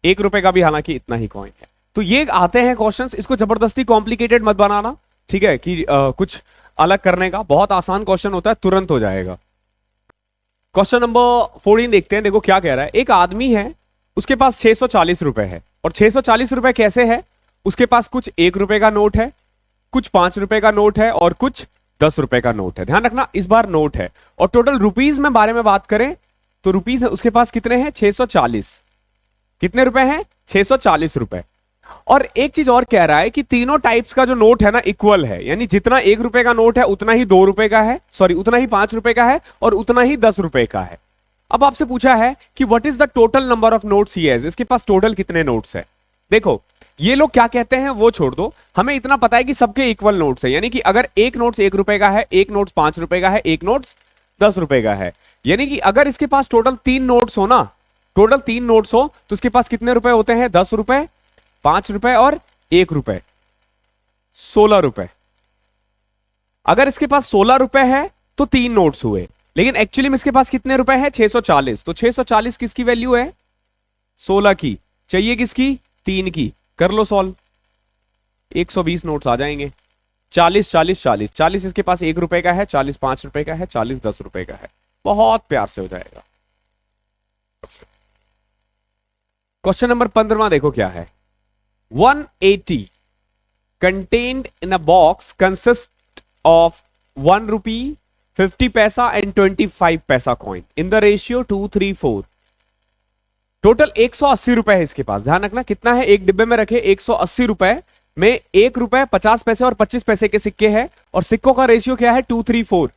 1 रुपए का भी हालांकि इतना ही कॉइन है। तो ये आते हैं क्वेश्चंस, इसको जबरदस्ती कॉम्प्लिकेटेड मत बनाना, ठीक है, कि कुछ अलग करने का। बहुत आसान क्वेश्चन होता है, तुरंत हो जाएगा। क्वेश्चन नंबर 14 देखते हैं। देखो क्या कह रहा है, एक आदमी है उसके पास 640 रुपए है, और 640 रुपए कैसे है, उसके पास कुछ 1 रुपए का नोट है, कुछ 5 रुपए का नोट है और कुछ 10 रुपए का नोट है। ध्यान रखना इस बार नोट है। और टोटल रुपीज में बारे में बात करें तो रुपीज उसके पास कितने हैं 640। कितने रुपए हैं 640 रुपए। और एक चीज और कह रहा है कि तीनों टाइप्स का जो नोट है ना इक्वल है, यानी जितना 1 रुपए का नोट है उतना ही 2 रुपए का है, सॉरी उतना ही 5 रुपए का है और उतना ही 10 रुपए का है। अब आपसे पूछा है कि what is the total number of notes he has, इसके पास टोटल कितने नोट्स है। देखो ये लोग क्या कहते हैं वो छोड़ दो, हमें इतना पता है कि सबके इक्वल नोट्स है। यानी कि अगर एक नोट्स 1 रुपए का है, एक नोट्स 5 रुपए का है, एक नोट्स 10 रुपए का है, यानी कि अगर इसके पास टोटल 3 नोट्स हो ना, टोटल 3 नोट्स हो तो उसके पास कितने रुपए होते हैं 10 रुपए, 5 रुपए और 1 रुपए, 16 रुपए। अगर इसके पास 16 रुपए है तो 3 नोट्स हुए, लेकिन एक्चुअली में इसके पास कितने रुपए हैं? 640। तो 640 किसकी वैल्यू है? 16 की। चाहिए किसकी? 3 की। कर लो सॉल्व, 120 नोट्स आ जाएंगे। 40 40 40 40 इसके पास 1 रुपए का है, 40 5 रुपए का है, 40 10 रुपए का है। बहुत प्यार से हो जाएगा। क्वेश्चन नंबर 15 देखो क्या है। 180 contained in a box consists of 1 rupee, 50 पैसा and 25 पैसा coin in the ratio 2:3:4। Total 180 रुपए है इसके पास। ध्यान रखना कितना है, एक डिब्बे में रखे 180 रुपए में 1 रुपए 50 पैसे और 25 पैसे के सिक्के हैं, और सिक्कों का रेशियो क्या है? 2:3:4।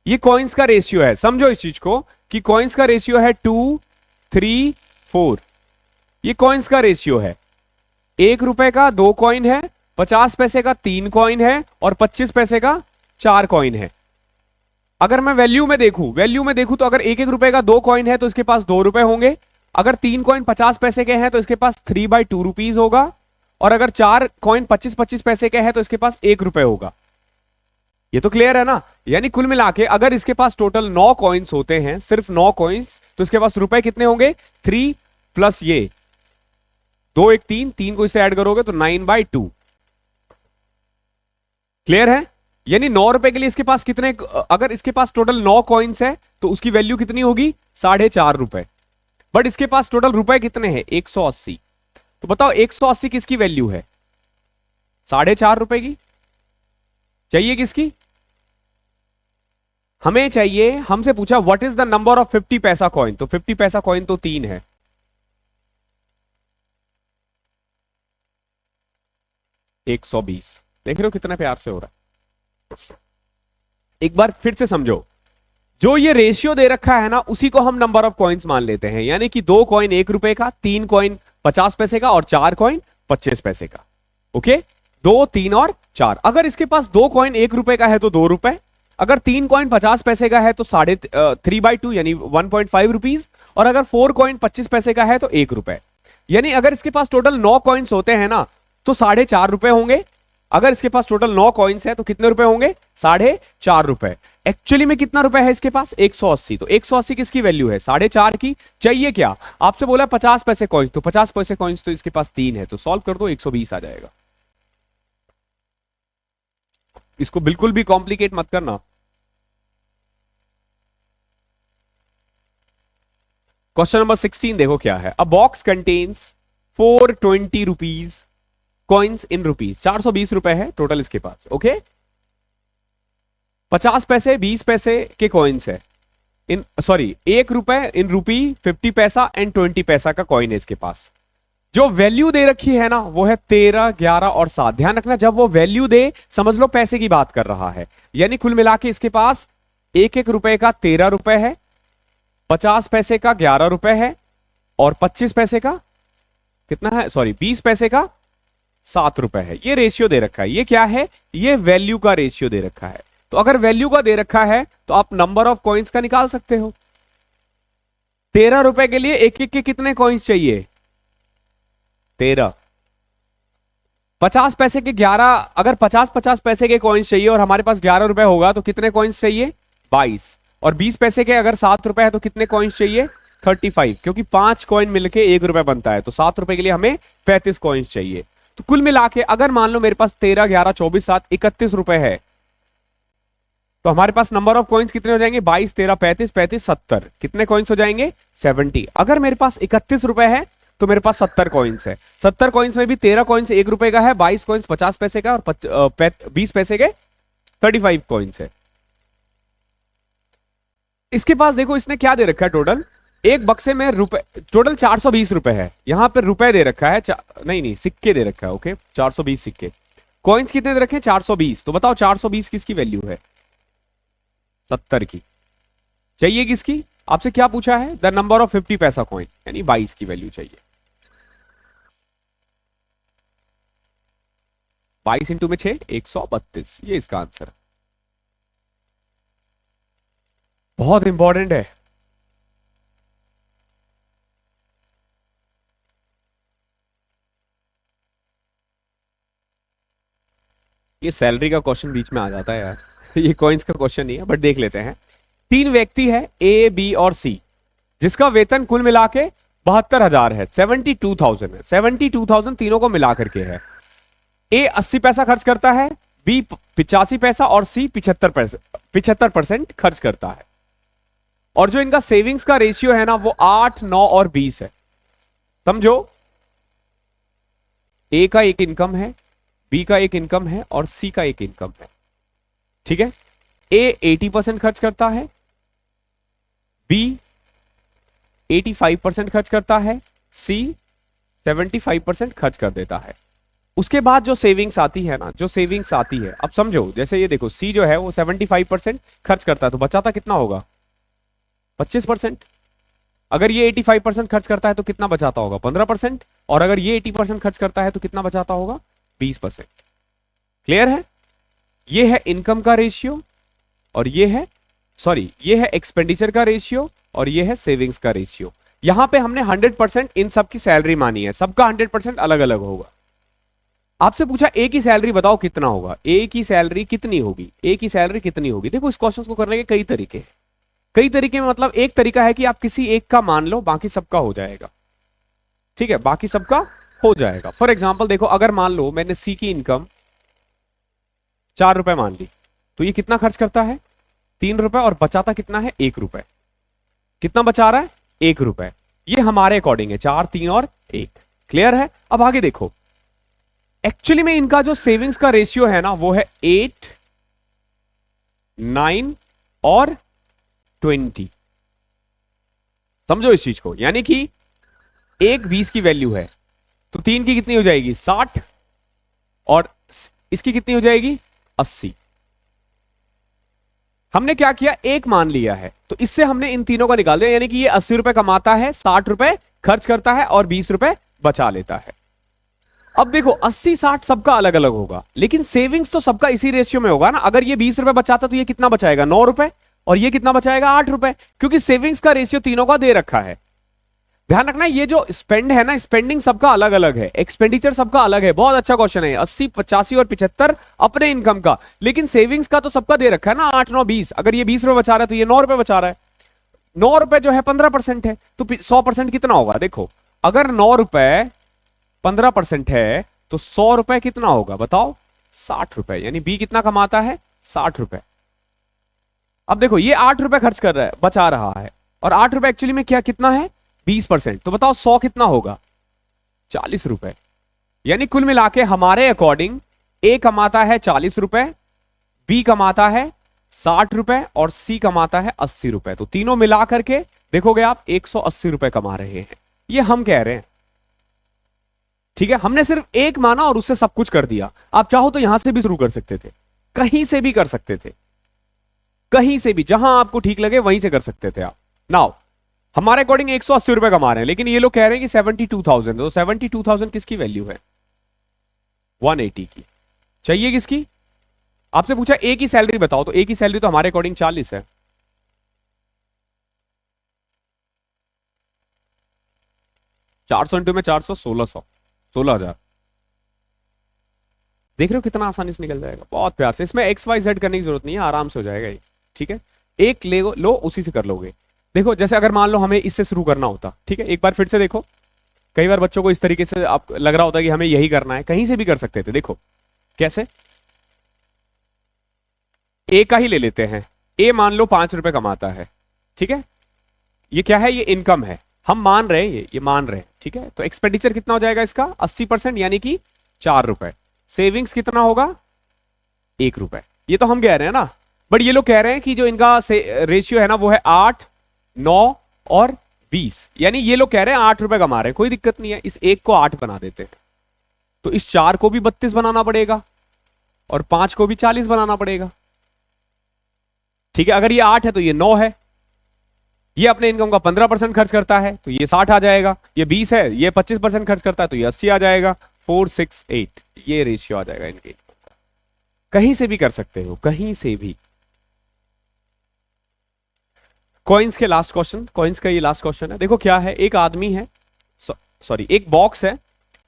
ये कॉइन्स का रेशियो है। समझो इस चीज को कि कॉइन्स का रेशियो है 2:3:4। ये कॉइन्स का रेशियो है। 1 रुपए का 2 कॉइन है, 50 पैसे का 3 कॉइन है, और 25 पैसे का 4 कॉइन है। अगर मैं वैल्यू में देखूं तो अगर 1 रुपए का 2 कॉइन है तो इसके पास 2 रुपए होंगे। अगर 3 कॉइन 50 पैसे के हैं तो इसके पास 3/2 रुपीज होगा। और अगर 4 कॉइन 25-25 पैसे के हैं तो इसके पास 1 रुपए होगा। ये तो क्लियर है ना? यानी कुल मिला के अगर इसके पास टोटल 9 कॉइन्स होते हैं, सिर्फ 9 कॉइन्स, तो इसके पास रुपए कितने होंगे? 3 प्लस ये 2 1 3, 3 को इससे ऐड करोगे तो 9/2। क्लियर है? यानी 9 रुपए के लिए इसके पास कितने, अगर इसके पास टोटल 9 कॉइन्स है तो उसकी वैल्यू कितनी होगी? 4.5 रुपए। बट इसके पास टोटल रुपए कितने हैं? 180। तो बताओ 180 किसकी वैल्यू है? 4.5 रुपए की। चाहिए किसकी? हमें चाहिए, हमसे पूछा what is the number of 50 पैसा कॉइन। तो 50 पैसा कॉइन तो 3 है। एक 120। देख रहे हो कितना प्यार से हो रहा है? एक बार फिर से समझो, जो ये रेशियो दे रखा है ना, उसी को हम नंबर ऑफ कॉइन्स मान लेते हैं। यानी कि 2 कॉइन 1 रुपए का, 3 कॉइन 50 पैसे का, और 4 कॉइन 25 पैसे का। ओके, 2 3 और 4। अगर इसके पास 2 कॉइन 1 रुपए का है तो 2 रुपए, अगर 3 कॉइन 50 पैसे का है तो 3/2 यानी 1.5 रुपीज, और अगर 4 कॉइन 25 पैसे का है तो 1 रुपए। यानी अगर इसके पास टोटल 9 कॉइन्स होते हैं ना तो 4.5 रुपए होंगे। अगर इसके पास टोटल 9 कॉइन्स है तो कितने रुपए होंगे? 4.5 रुपए। एक्चुअली में कितना रुपए है इसके पास? 180। तो 180 किसकी वैल्यू है? 4.5 की। चाहिए क्या? आपसे बोला 50 पैसे कॉइन्स, तो 50 पैसे कॉइन्स तो इसके पास 3 है, तो सॉल्व कर दो, 120 आ जाएगा। इसको बिल्कुल भी कॉम्प्लिकेट मत करना। क्वेश्चन नंबर 16 देखो क्या है। अ box contains 420 rupees coins in rupees. 420 रुपए है टोटल इसके पास। ओके, 50 पैसे 20 पैसे के कॉइन्स है इन, सॉरी 1 रुपए इन रुपी, 50 पैसा एंड 20 पैसा का कॉइन है इसके पास। जो वैल्यू दे रखी है ना वो है 13 11 और 7। ध्यान रखना, जब वो वैल्यू दे समझ लो पैसे की बात कर रहा है। यानी कुल मिला के इसके पास 1 रुपए का 13 रुपए है, 50 पैसे का 11 रुपए है, और 25 पैसे का कितना है? सॉरी 20 पैसे का 7 रुपए है। ये रेशियो दे रखा है। ये क्या है? ये वैल्यू का रेशियो दे रखा है। तो अगर वैल्यू का दे रखा है तो आप नंबर ऑफ कॉइन्स का निकाल सकते हो। 13 रुपए के लिए एक एक के कितने कॉइन्स चाहिए? 13। 50 पैसे के 11, अगर 50-50 पैसे के कॉइन्स चाहिए और हमारे पास 11 रुपए होगा तो कितने कॉइन्स चाहिए? 22। और 20 पैसे के अगर 7 रुपए है तो कितने कॉइन्स चाहिए? 35, क्योंकि 5 कॉइन मिलके 1 रुपए बनता है। तो 7 रुपए के लिए हमें 35 कॉइन्स चाहिए। तो कुल मिला के अगर मान लो मेरे पास 13 11 24 7 31 रुपए है, तो हमारे पास नंबर ऑफ कॉइन्स कितने हो जाएंगे? 22 13 35 35 70। कितने कॉइन्स हो जाएंगे? 70। अगर मेरे पास 31 रुपए है तो मेरे पास 70 कॉइन्स है। 70 कॉइन्स में भी 13 कॉइन्स 1 रुपए का है, 22 कॉइन्स 50 पैसे का, और 20 पैसे के 35 कॉइन्स है। इसके पास देखो इसने क्या दे रखा है टोटल, एक बक्से में रुपए टोटल 420 रुपए है। यहां पर रुपए दे रखा है, नहीं सिक्के दे रखा है। ओके, 420 सिक्के। कॉइन्स कितने दे रखे हैं? 420। तो बताओ 420 किसकी वैल्यू है? 70 की। चाहिए किसकी? आपसे क्या पूछा है? द नंबर ऑफ 50 पैसा कॉइन, यानी 22 की वैल्यू चाहिए। 22 इंटू में 6 132, ये इसका आंसर है। बहुत इंपॉर्टेंट है। ये सैलरी का क्वेश्चन बीच में आ जाता है यार। ये कॉइन्स का क्वेश्चन नहीं है, बट देख लेते हैं। तीन व्यक्ति है ए बी और सी, जिसका वेतन कुल मिला के 72,000 है, 72,000 है, 72,000 तीनों को मिला करके है। ए 80 पैसा खर्च करता है, बी 85 पैसा और सी 75% खर्च करता है। और जो इनका सेविंग्स का रेशियो है ना वो 8, 9 और 20 है। समझो, ए का एक इनकम है, बी का एक इनकम है और सी का एक इनकम है। ठीक है, ए 80% खर्च करता है, बी 85% खर्च करता है, सी 75% खर्च कर देता है। उसके बाद जो सेविंग्स आती है ना, जो सेविंग्स आती है, अब समझो जैसे ये देखो, सी जो है वो 75% खर्च करता है, तो बचाता कितना होगा? 25%। अगर ये 85% खर्च करता है तो कितना बचाता होगा? 15%। और अगर ये 80% खर्च करता है तो कितना बचाता होगा? 20%। क्लियर है? ये है इनकम का रेशियो और ये है एक्सपेंडिचर का रेशियो और ये है सेविंग्स का रेशियो। यहां पे हमने 100% इन सब की सैलरी मानी है, सबका 100% अलग अलग होगा। आपसे पूछा ए की सैलरी बताओ कितना होगा, ए की सैलरी कितनी होगी, ए की सैलरी कितनी होगी। देखो, इस क्वेश्चन को करने के कई तरीके हैं। कई तरीके में मतलब एक तरीका है कि आप किसी एक का मान लो, बाकी सबका हो जाएगा। ठीक है, बाकी सबका हो जाएगा। फॉर एग्जाम्पल देखो, अगर मान लो मैंने सी की इनकम 4 रुपए मान ली, तो ये कितना खर्च करता है? 3 रुपए, और बचाता कितना है? 1 रुपए। कितना बचा रहा है? 1 रुपए। ये हमारे अकॉर्डिंग है, 4, 3 और 1। क्लियर है? अब आगे देखो, एक्चुअली में इनका जो सेविंग्स का रेशियो है ना वो है 8, 9 और 20। समझो इस चीज को, यानी कि एक 20 की वैल्यू है तो 3 की कितनी हो जाएगी? 60, और इसकी कितनी हो जाएगी? 80। हमने क्या किया? एक मान लिया है, तो इससे हमने इन तीनों का निकाल दिया, यानी कि ये 80 रुपए कमाता है, 60 रुपए खर्च करता है और 20 रुपए बचा लेता है। अब देखो, 80, 60 सबका अलग अलग होगा, लेकिन सेविंग्स तो सबका इसी रेशियो में होगा ना। अगर ये 20 रुपए बचाता तो ये कितना बचाएगा? 9 रुपए। और ये कितना बचाएगा? 8 रुपए, क्योंकि सेविंग्स का रेशियो तीनों का दे रखा है। ध्यान रखना, ये जो स्पेंड है ना, स्पेंडिंग सबका अलग अलग है, एक्सपेंडिचर सबका अलग है। बहुत अच्छा क्वेश्चन है। 80, 85 और 75 अपने इनकम का, लेकिन सेविंग्स का तो सबका दे रखा है ना, 8, 9, 20। अगर ये 20 रुपए बचा रहा है तो ये 9 रुपए बचा रहा है। 9 रुपए जो है 15% है, तो 100% कितना होगा? देखो, अगर 9 रुपए 15% है तो 100 रुपए कितना होगा बताओ? 60 रुपए। यानी बी कितना कमाता है? 60 रुपए। अब देखो, ये 8 रुपए खर्च कर रहा है, बचा रहा है, और 8 रुपए एक्चुअली में क्या कितना है? 20%। तो बताओ 100 कितना होगा? 40 रुपए। यानी कुल मिला के हमारे अकॉर्डिंग ए कमाता है 40 रुपए, बी कमाता है 60 रुपए और सी कमाता है 80 रुपए। तो तीनों मिला करके देखोगे आप 180 रुपए कमा रहे हैं। ये हम कह रहे हैं। ठीक है, हमने सिर्फ एक माना और उससे सब कुछ कर दिया। आप चाहो तो यहां से भी शुरू कर सकते थे, कहीं से भी कर सकते थे, कहीं से भी, जहां आपको ठीक लगे वहीं से कर सकते थे आप। नाउ हमारे अकॉर्डिंग 180 रुपए कमा रहे हैं, लेकिन ये लोग कह रहे हैं कि 72,000। तो 72,000 किसकी वैल्यू है? 180 की। चाहिए किसकी? आपसे पूछा ए की सैलरी बताओ, तो ए की सैलरी तो हमारे अकॉर्डिंग 40 है। चार सौ इंटू में 400, 16,000। देख रहे हो कितना आसानी से निकल जाएगा, बहुत प्यार से। इसमें एक्स वाई जेड करने की जरूरत नहीं है, आराम से हो जाएगा ये। ठीक है, एक लो उसी से कर लोगे। देखो, जैसे अगर मान लो हमें इससे शुरू करना होता, ठीक है, एक बार फिर से देखो। कई बार बच्चों को इस तरीके से आप लग रहा होता है कि हमें यही करना है, कहीं से भी कर सकते थे। देखो कैसे, ए का ही ले लेते हैं। ए मान लो 5 रुपए कमाता है, ठीक है, ये क्या है? ये इनकम है, हम मान रहे हैं, ये मान रहे हैं। ठीक है, तो एक्सपेंडिचर कितना हो जाएगा इसका? 80%, यानी कि 4 रुपए। सेविंग्स कितना होगा? 1 रुपए। ये तो हम कह रहे हैं ना, बट ये लोग कह रहे हैं कि जो इनका रेशियो है ना वो है 8, 9 और 20। यानी ये लोग कह रहे हैं 8 रुपए कमा रहे हैं। कोई दिक्कत नहीं है, इस एक को 8 बना देते हैं, तो इस 4 को भी 32 बनाना पड़ेगा और 5 को भी 40 बनाना पड़ेगा। ठीक है, अगर ये 8 है तो ये 9 है। ये अपने इनकम का 15% खर्च करता है तो ये 60 आ जाएगा। ये 20 है, ये 25% खर्च करता है तो ये 80 आ जाएगा। 4, 6, 8 ये रेशियो आ जाएगा इनके। कहीं से भी कर सकते हो, कहीं से भी। कॉइन्स के लास्ट क्वेश्चन, कॉइन्स का ये लास्ट क्वेश्चन है। देखो क्या है, एक आदमी है, सॉरी एक बॉक्स है,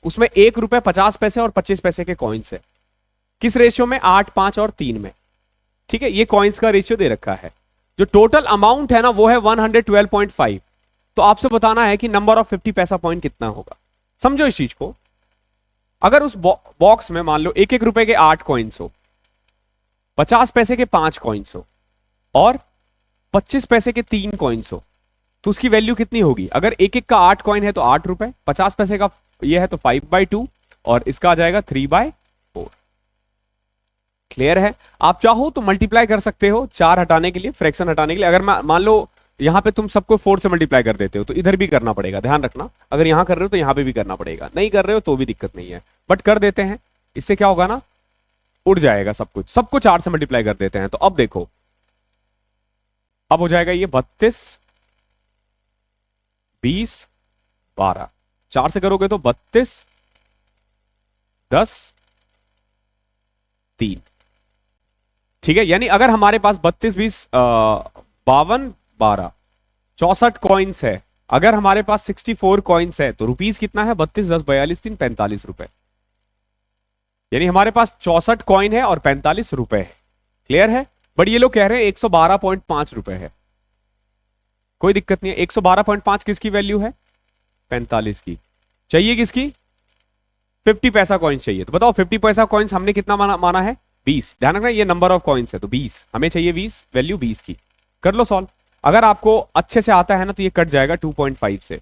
उसमें 1 रुपए 50 पैसे और 25 पैसे के कॉइन्स है। किस रेशियो में? 8, 5 और 3 में। ठीक है, ये कॉइन्स का रेशियो दे रखा है। जो टोटल अमाउंट है ना वो है 112.5। तो आपसे बताना है कि नंबर ऑफ 50 पैसा पॉइंट कितना होगा। समझो इस चीज को, अगर उस बॉक्स में मान लो 1-1 रुपए के 8 कॉइन्स हो, 50 पैसे के 5 कॉइन्स हो और 25 पैसे के 3 कॉइन्स हो, तो उसकी वैल्यू कितनी होगी? अगर 1-1 का 8 कॉइन है तो 8 रुपए, 50 पैसे का ये है तो 5/2 और इसका आ जाएगा 3/4। क्लियर है? आप चाहो तो मल्टीप्लाई कर सकते हो 4 हटाने के लिए, फ्रैक्शन हटाने के लिए। अगर मान लो यहां पे तुम सबको 4 से मल्टीप्लाई कर देते हो तो इधर भी करना पड़ेगा, ध्यान रखना। अगर यहां कर रहे हो तो यहां पे भी करना पड़ेगा, नहीं कर रहे हो तो भी दिक्कत नहीं है, बट कर देते हैं। इससे क्या होगा ना, उड़ जाएगा सब कुछ। सबको 4 से मल्टीप्लाई कर देते हैं। तो अब देखो, अब हो जाएगा ये 32, 20, 12। 4 से करोगे तो 32, 10, 3। ठीक है, यानी अगर हमारे पास 32, 20, 52, 12, 64 कॉइन्स है, अगर हमारे पास 64 कॉइन्स है तो रुपीस कितना है? 32, 10, 42, 3, 45 रुपए। यानी हमारे पास 64 कॉइन है और 45 रुपए है। क्लियर है? बट ये लोग कह रहे हैं 112.5 रुपए है। कोई दिक्कत नहीं है। 112.5 किसकी वैल्यू है? 45 की। चाहिए किसकी? 50 पैसा कॉइन चाहिए। तो बताओ 50 पैसा कॉइन्स हमने कितना माना है? 20। ध्यान रखना ये नंबर ऑफ कॉइन्स है तो 20 हमें चाहिए, 20 वैल्यू 20 की। कर लो सॉल्व। अगर आपको अच्छे से आता है ना तो ये कट जाएगा 2.5 से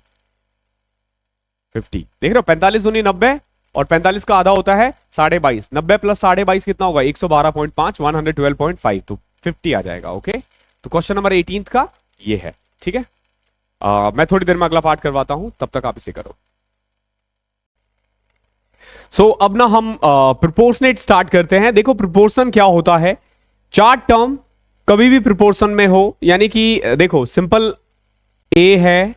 50। देख रहे हो, 45 दूनी 90 और 45 का आधा होता है 22.5। 90 प्लस 22.5 कितना होगा? 112.5, 112.5, तो 50 आ जाएगा। ओके, तो क्वेश्चन नंबर 18 का ये है। ठीक है, मैं थोड़ी देर में अगला पार्ट करवाता हूं, तब तक आप इसे करो। अब ना हम प्रोपोर्शनेट स्टार्ट करते हैं। देखो प्रोपोर्शन क्या होता है, चार टर्म कभी भी प्रोपोर्शन में हो, यानी कि देखो सिंपल ए है,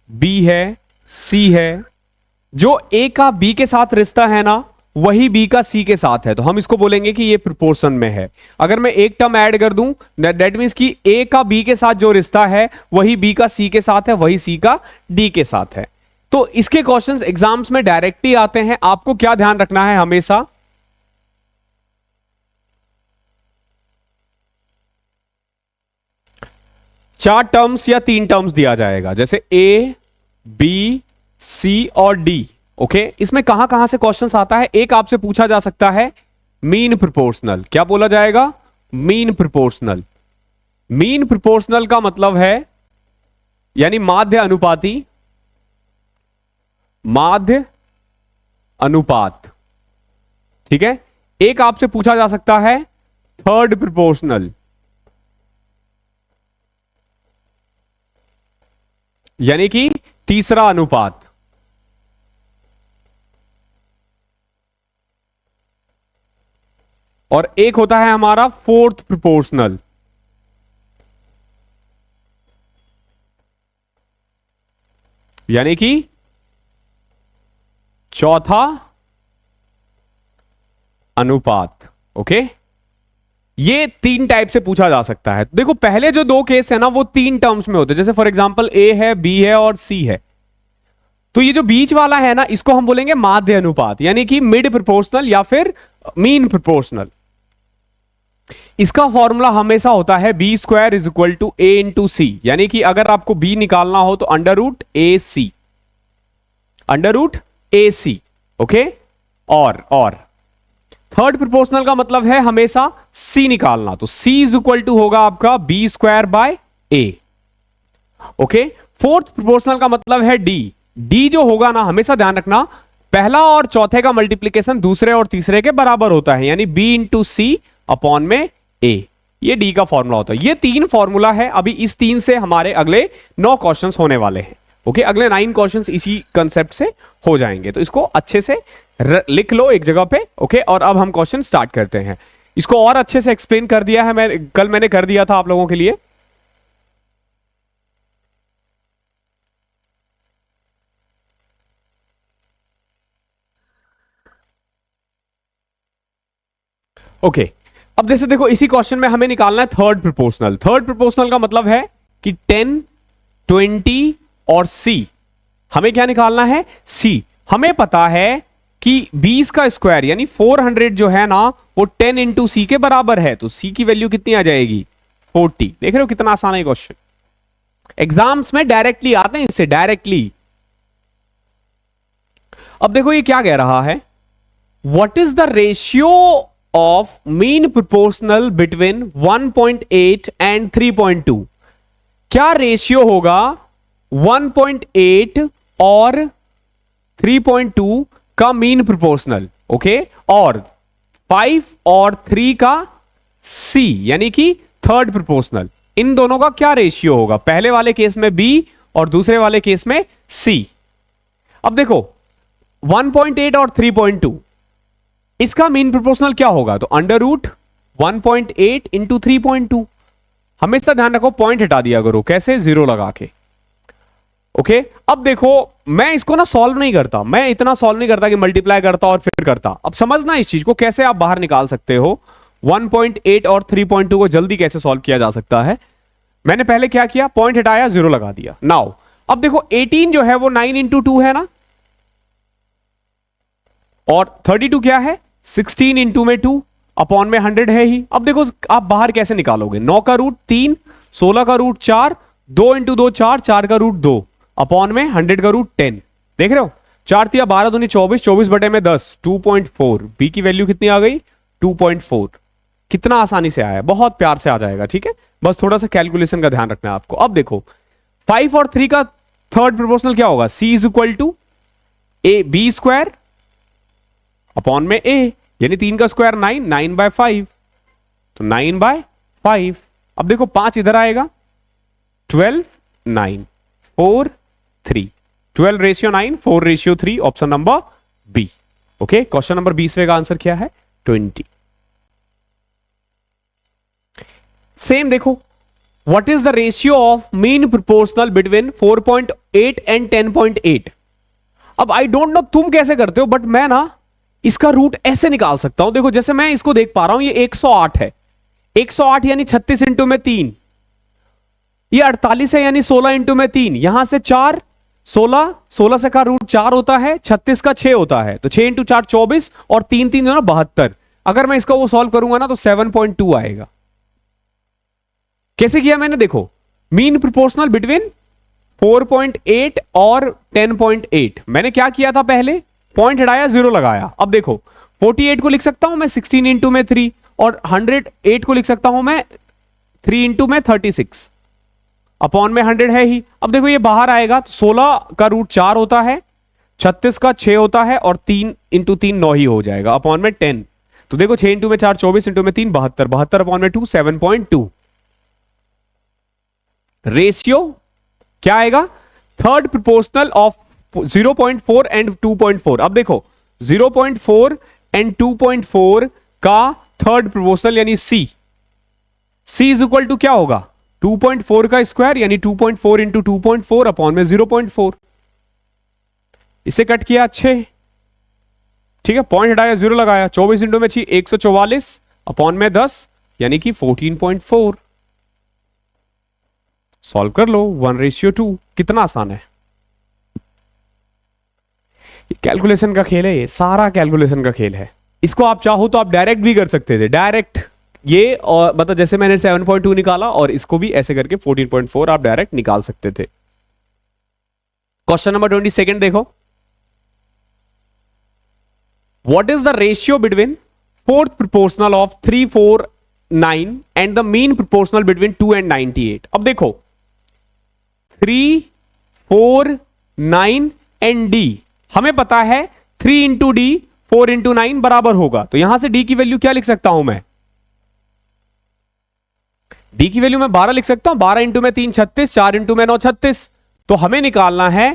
बी है, सी है, जो ए का बी के साथ रिश्ता है ना वही बी का सी के साथ है, तो हम इसको बोलेंगे कि ये प्रोपोर्शन में है। अगर मैं एक टर्म ऐड कर दूं दैट मींस कि ए का बी के साथ जो रिश्ता है वही बी का सी के साथ है, वही सी का डी के साथ है। तो इसके क्वेश्चंस एग्जाम्स में डायरेक्ट ही आते हैं। आपको क्या ध्यान रखना है हमेशा, चार टर्म्स या 3 टर्म्स दिया जाएगा, जैसे ए, बी, सी और डी। ओके, इसमें कहां कहां से क्वेश्चंस आता है? एक आपसे पूछा जा सकता है मीन प्रोपोर्शनल। क्या बोला जाएगा? Mean proportional. मीन प्रोपोर्शनल का मतलब है यानी माध्य अनुपाती, माध्य अनुपात। ठीक है, एक आपसे पूछा जा सकता है थर्ड प्रोपोर्शनल, यानी कि तीसरा अनुपात। और एक होता है हमारा फोर्थ प्रोपोर्शनल, यानी कि चौथा अनुपात। ओके, ये 3 टाइप से पूछा जा सकता है। देखो पहले जो 2 केस है ना वो 3 टर्म्स में होते हैं, जैसे फॉर एग्जांपल ए है, बी है और सी है। तो ये जो बीच वाला है ना इसको हम बोलेंगे माध्य अनुपात, यानी कि मिड प्रोपोर्शनल या फिर मीन प्रोपोर्शनल। इसका फॉर्मूला हमेशा होता है B square is equal to A into C, यानी कि अगर आपको बी निकालना हो तो under root A C, under root A C. Okay, और थर्ड प्रोपोर्शनल का मतलब है हमेशा सी निकालना, तो सी इज इक्वल टू होगा आपका B square by A. Okay, fourth proportional का मतलब है डी। डी जो होगा ना हमेशा ध्यान रखना, पहला और चौथे का मल्टीप्लीकेशन दूसरे और तीसरे के बराबर होता है, यानी बी इंटू सी अपॉन में ए। ये डी का फॉर्मूला होता है। ये 3 फॉर्मूला है। अभी इस 3 से हमारे अगले 9 क्वेश्चंस होने वाले हैं। ओके, अगले 9 क्वेश्चंस इसी कंसेप्ट से हो जाएंगे, तो इसको अच्छे से लिख लो एक जगह पे। ओके, और अब हम क्वेश्चन स्टार्ट करते हैं। इसको और अच्छे से एक्सप्लेन कर दिया है मैंने कर दिया था आप लोगों के लिए। ओके, अब जैसे देखो इसी क्वेश्चन में हमें निकालना है थर्ड प्रोपोर्शनल। थर्ड प्रोपोर्शनल का मतलब है कि 10, 20 और सी। हमें क्या निकालना है? सी। हमें पता है कि 20 का स्क्वायर यानी 400 जो है ना वो 10 इंटू सी के बराबर है, तो सी की वैल्यू कितनी आ जाएगी? 40। देख रहे हो कितना आसान है क्वेश्चन, एग्जाम्स में डायरेक्टली आते हैं इससे, डायरेक्टली। अब देखो ये क्या कह रहा है, what is the ratio of mean proportional between 1.8 and 3.2। क्या रेशियो होगा 1.8 और 3.2 का मीन प्रोपोर्शनल, ओके, और 5 और 3 का सी यानी कि थर्ड प्रोपोर्शनल, इन दोनों का क्या रेशियो होगा, पहले वाले केस में बी और दूसरे वाले केस में सी। अब देखो 1.8 और 3.2, इसका मीन प्रोपोर्शनल क्या होगा, तो अंडर रूट 1.8 इंटू 3.2। हमेशा ध्यान रखो पॉइंट हटा दिया करो, कैसे, जीरो लगा के, ओके। अब देखो मैं इसको ना सॉल्व नहीं करता, मैं इतना सॉल्व नहीं करता कि मल्टीप्लाई करता और फिर करता। अब समझना इस चीज को, कैसे आप बाहर निकाल सकते हो 1.8 और 3.2 को जल्दी कैसे सॉल्व किया जा सकता है। मैंने पहले क्या किया, पॉइंट हटाया, जीरो लगा दिया। नाउ अब देखो 18 जो है वो 9 इंटू 2 है ना, और 32 क्या है 16 इंटू में 2 अपॉन में 100 है ही। अब देखो आप बाहर कैसे निकालोगे, 9 का रूट 3, 16 का रूट 4, 2 इंटू 2 4, 4 का रूट 2 अपॉन में 100 का रूट 10। देख रहे हो 4 तिया 12 दूनी 24, 24 बटे में 10, 2.4। बी की वैल्यू कितनी आ गई 2.4। कितना आसानी से आया, बहुत प्यार से आ जाएगा, ठीक है, बस थोड़ा सा कैलकुलेशन का ध्यान रखना है आपको। अब देखो 5 और 3 का थर्ड प्रोपोर्शनल क्या होगा, C is equal to A B square upon में ए, यानी 3 का स्क्वायर 9, 9/5, तो 9/5। अब देखो 5 इधर आएगा, 12 9 4 3, 12 ratio 9 4 ratio 3, option number B, okay. Question number 20 का आंसर क्या है 20। सेम देखो, what is the ratio of mean proportional between 4.8 and 10.8। अब आई डोंट नो तुम कैसे करते हो, बट मैं ना इसका रूट ऐसे निकाल सकता हूं। देखो जैसे मैं इसको देख पा रहा हूं, ये 108 है, 108 यानी 36 इंटू में 3, ये 48 है यानी 16 इंटू में 3, यहां से 4, 16, 16 से का रूट 4 होता है, 36 का 6 होता है, तो 6 इंटू 4 24, और 3 3 जो ना 72। अगर मैं इसका वो सॉल्व करूंगा ना तो 7.2 आएगा। कैसे किया मैंने, देखो मीन प्रोपोर्शनल बिटवीन 4.8 और 10.8। मैंने क्या किया था, पहले पॉइंट हटाया, जीरो लगाया। अब देखो 48 को लिख सकता हूं मैं 16 इंटू में 3, और 108 को लिख सकता हूं मैं 3 इंटू में 36 अपॉन में 100 है ही। अब देखो ये बाहर आएगा, तो 16 का रूट 4 होता है, 36 का 6 होता है, और 3 इंटू 3 9 ही हो जाएगा अपॉन में 10। तो देखो 6 इंटू में 4 24 इंटू में 3 72, 72 अपॉन में 2 7.2। रेशियो क्या आएगा, थर्ड प्रोपोर्शनल ऑफ 0.4 एंड 2.4। अब देखो 0.4 एंड 2.4 का थर्ड प्रोपोर्शनल यानी सी, सी इज इक्वल टू क्या होगा 2.4 का स्क्वायर, यानी 2.4 इंटू 2.4 अपॉन में 0.4। इसे कट किया 6, ठीक है, पॉइंट हटाया, जीरो लगाया, 24 इंटू में 6 144 अपॉन में 10, यानी कि 14.4। सॉल्व कर लो, 1:2। कितना आसान है, कैलकुलेशन का खेल है ये, सारा कैलकुलेशन का खेल है। इसको आप चाहो तो आप डायरेक्ट भी कर सकते थे, डायरेक्ट ये, और मतलब जैसे मैंने 7.2 निकाला, और इसको भी ऐसे करके 14.4 आप डायरेक्ट निकाल सकते थे। क्वेश्चन नंबर 22 देखो, what is the ratio between fourth proportional of 3 4 9 and the mean proportional between 2 and 98। अब देखो 3 4 9 एंड डी, हमें पता है 3 इंटू डी 4 इंटू 9 बराबर होगा, तो यहां से डी की वैल्यू क्या लिख सकता हूं मैं, डी की वैल्यू मैं 12 लिख सकता हूं, 12 इंटू में 3 36, 4 इंटू में 9 36। तो हमें निकालना है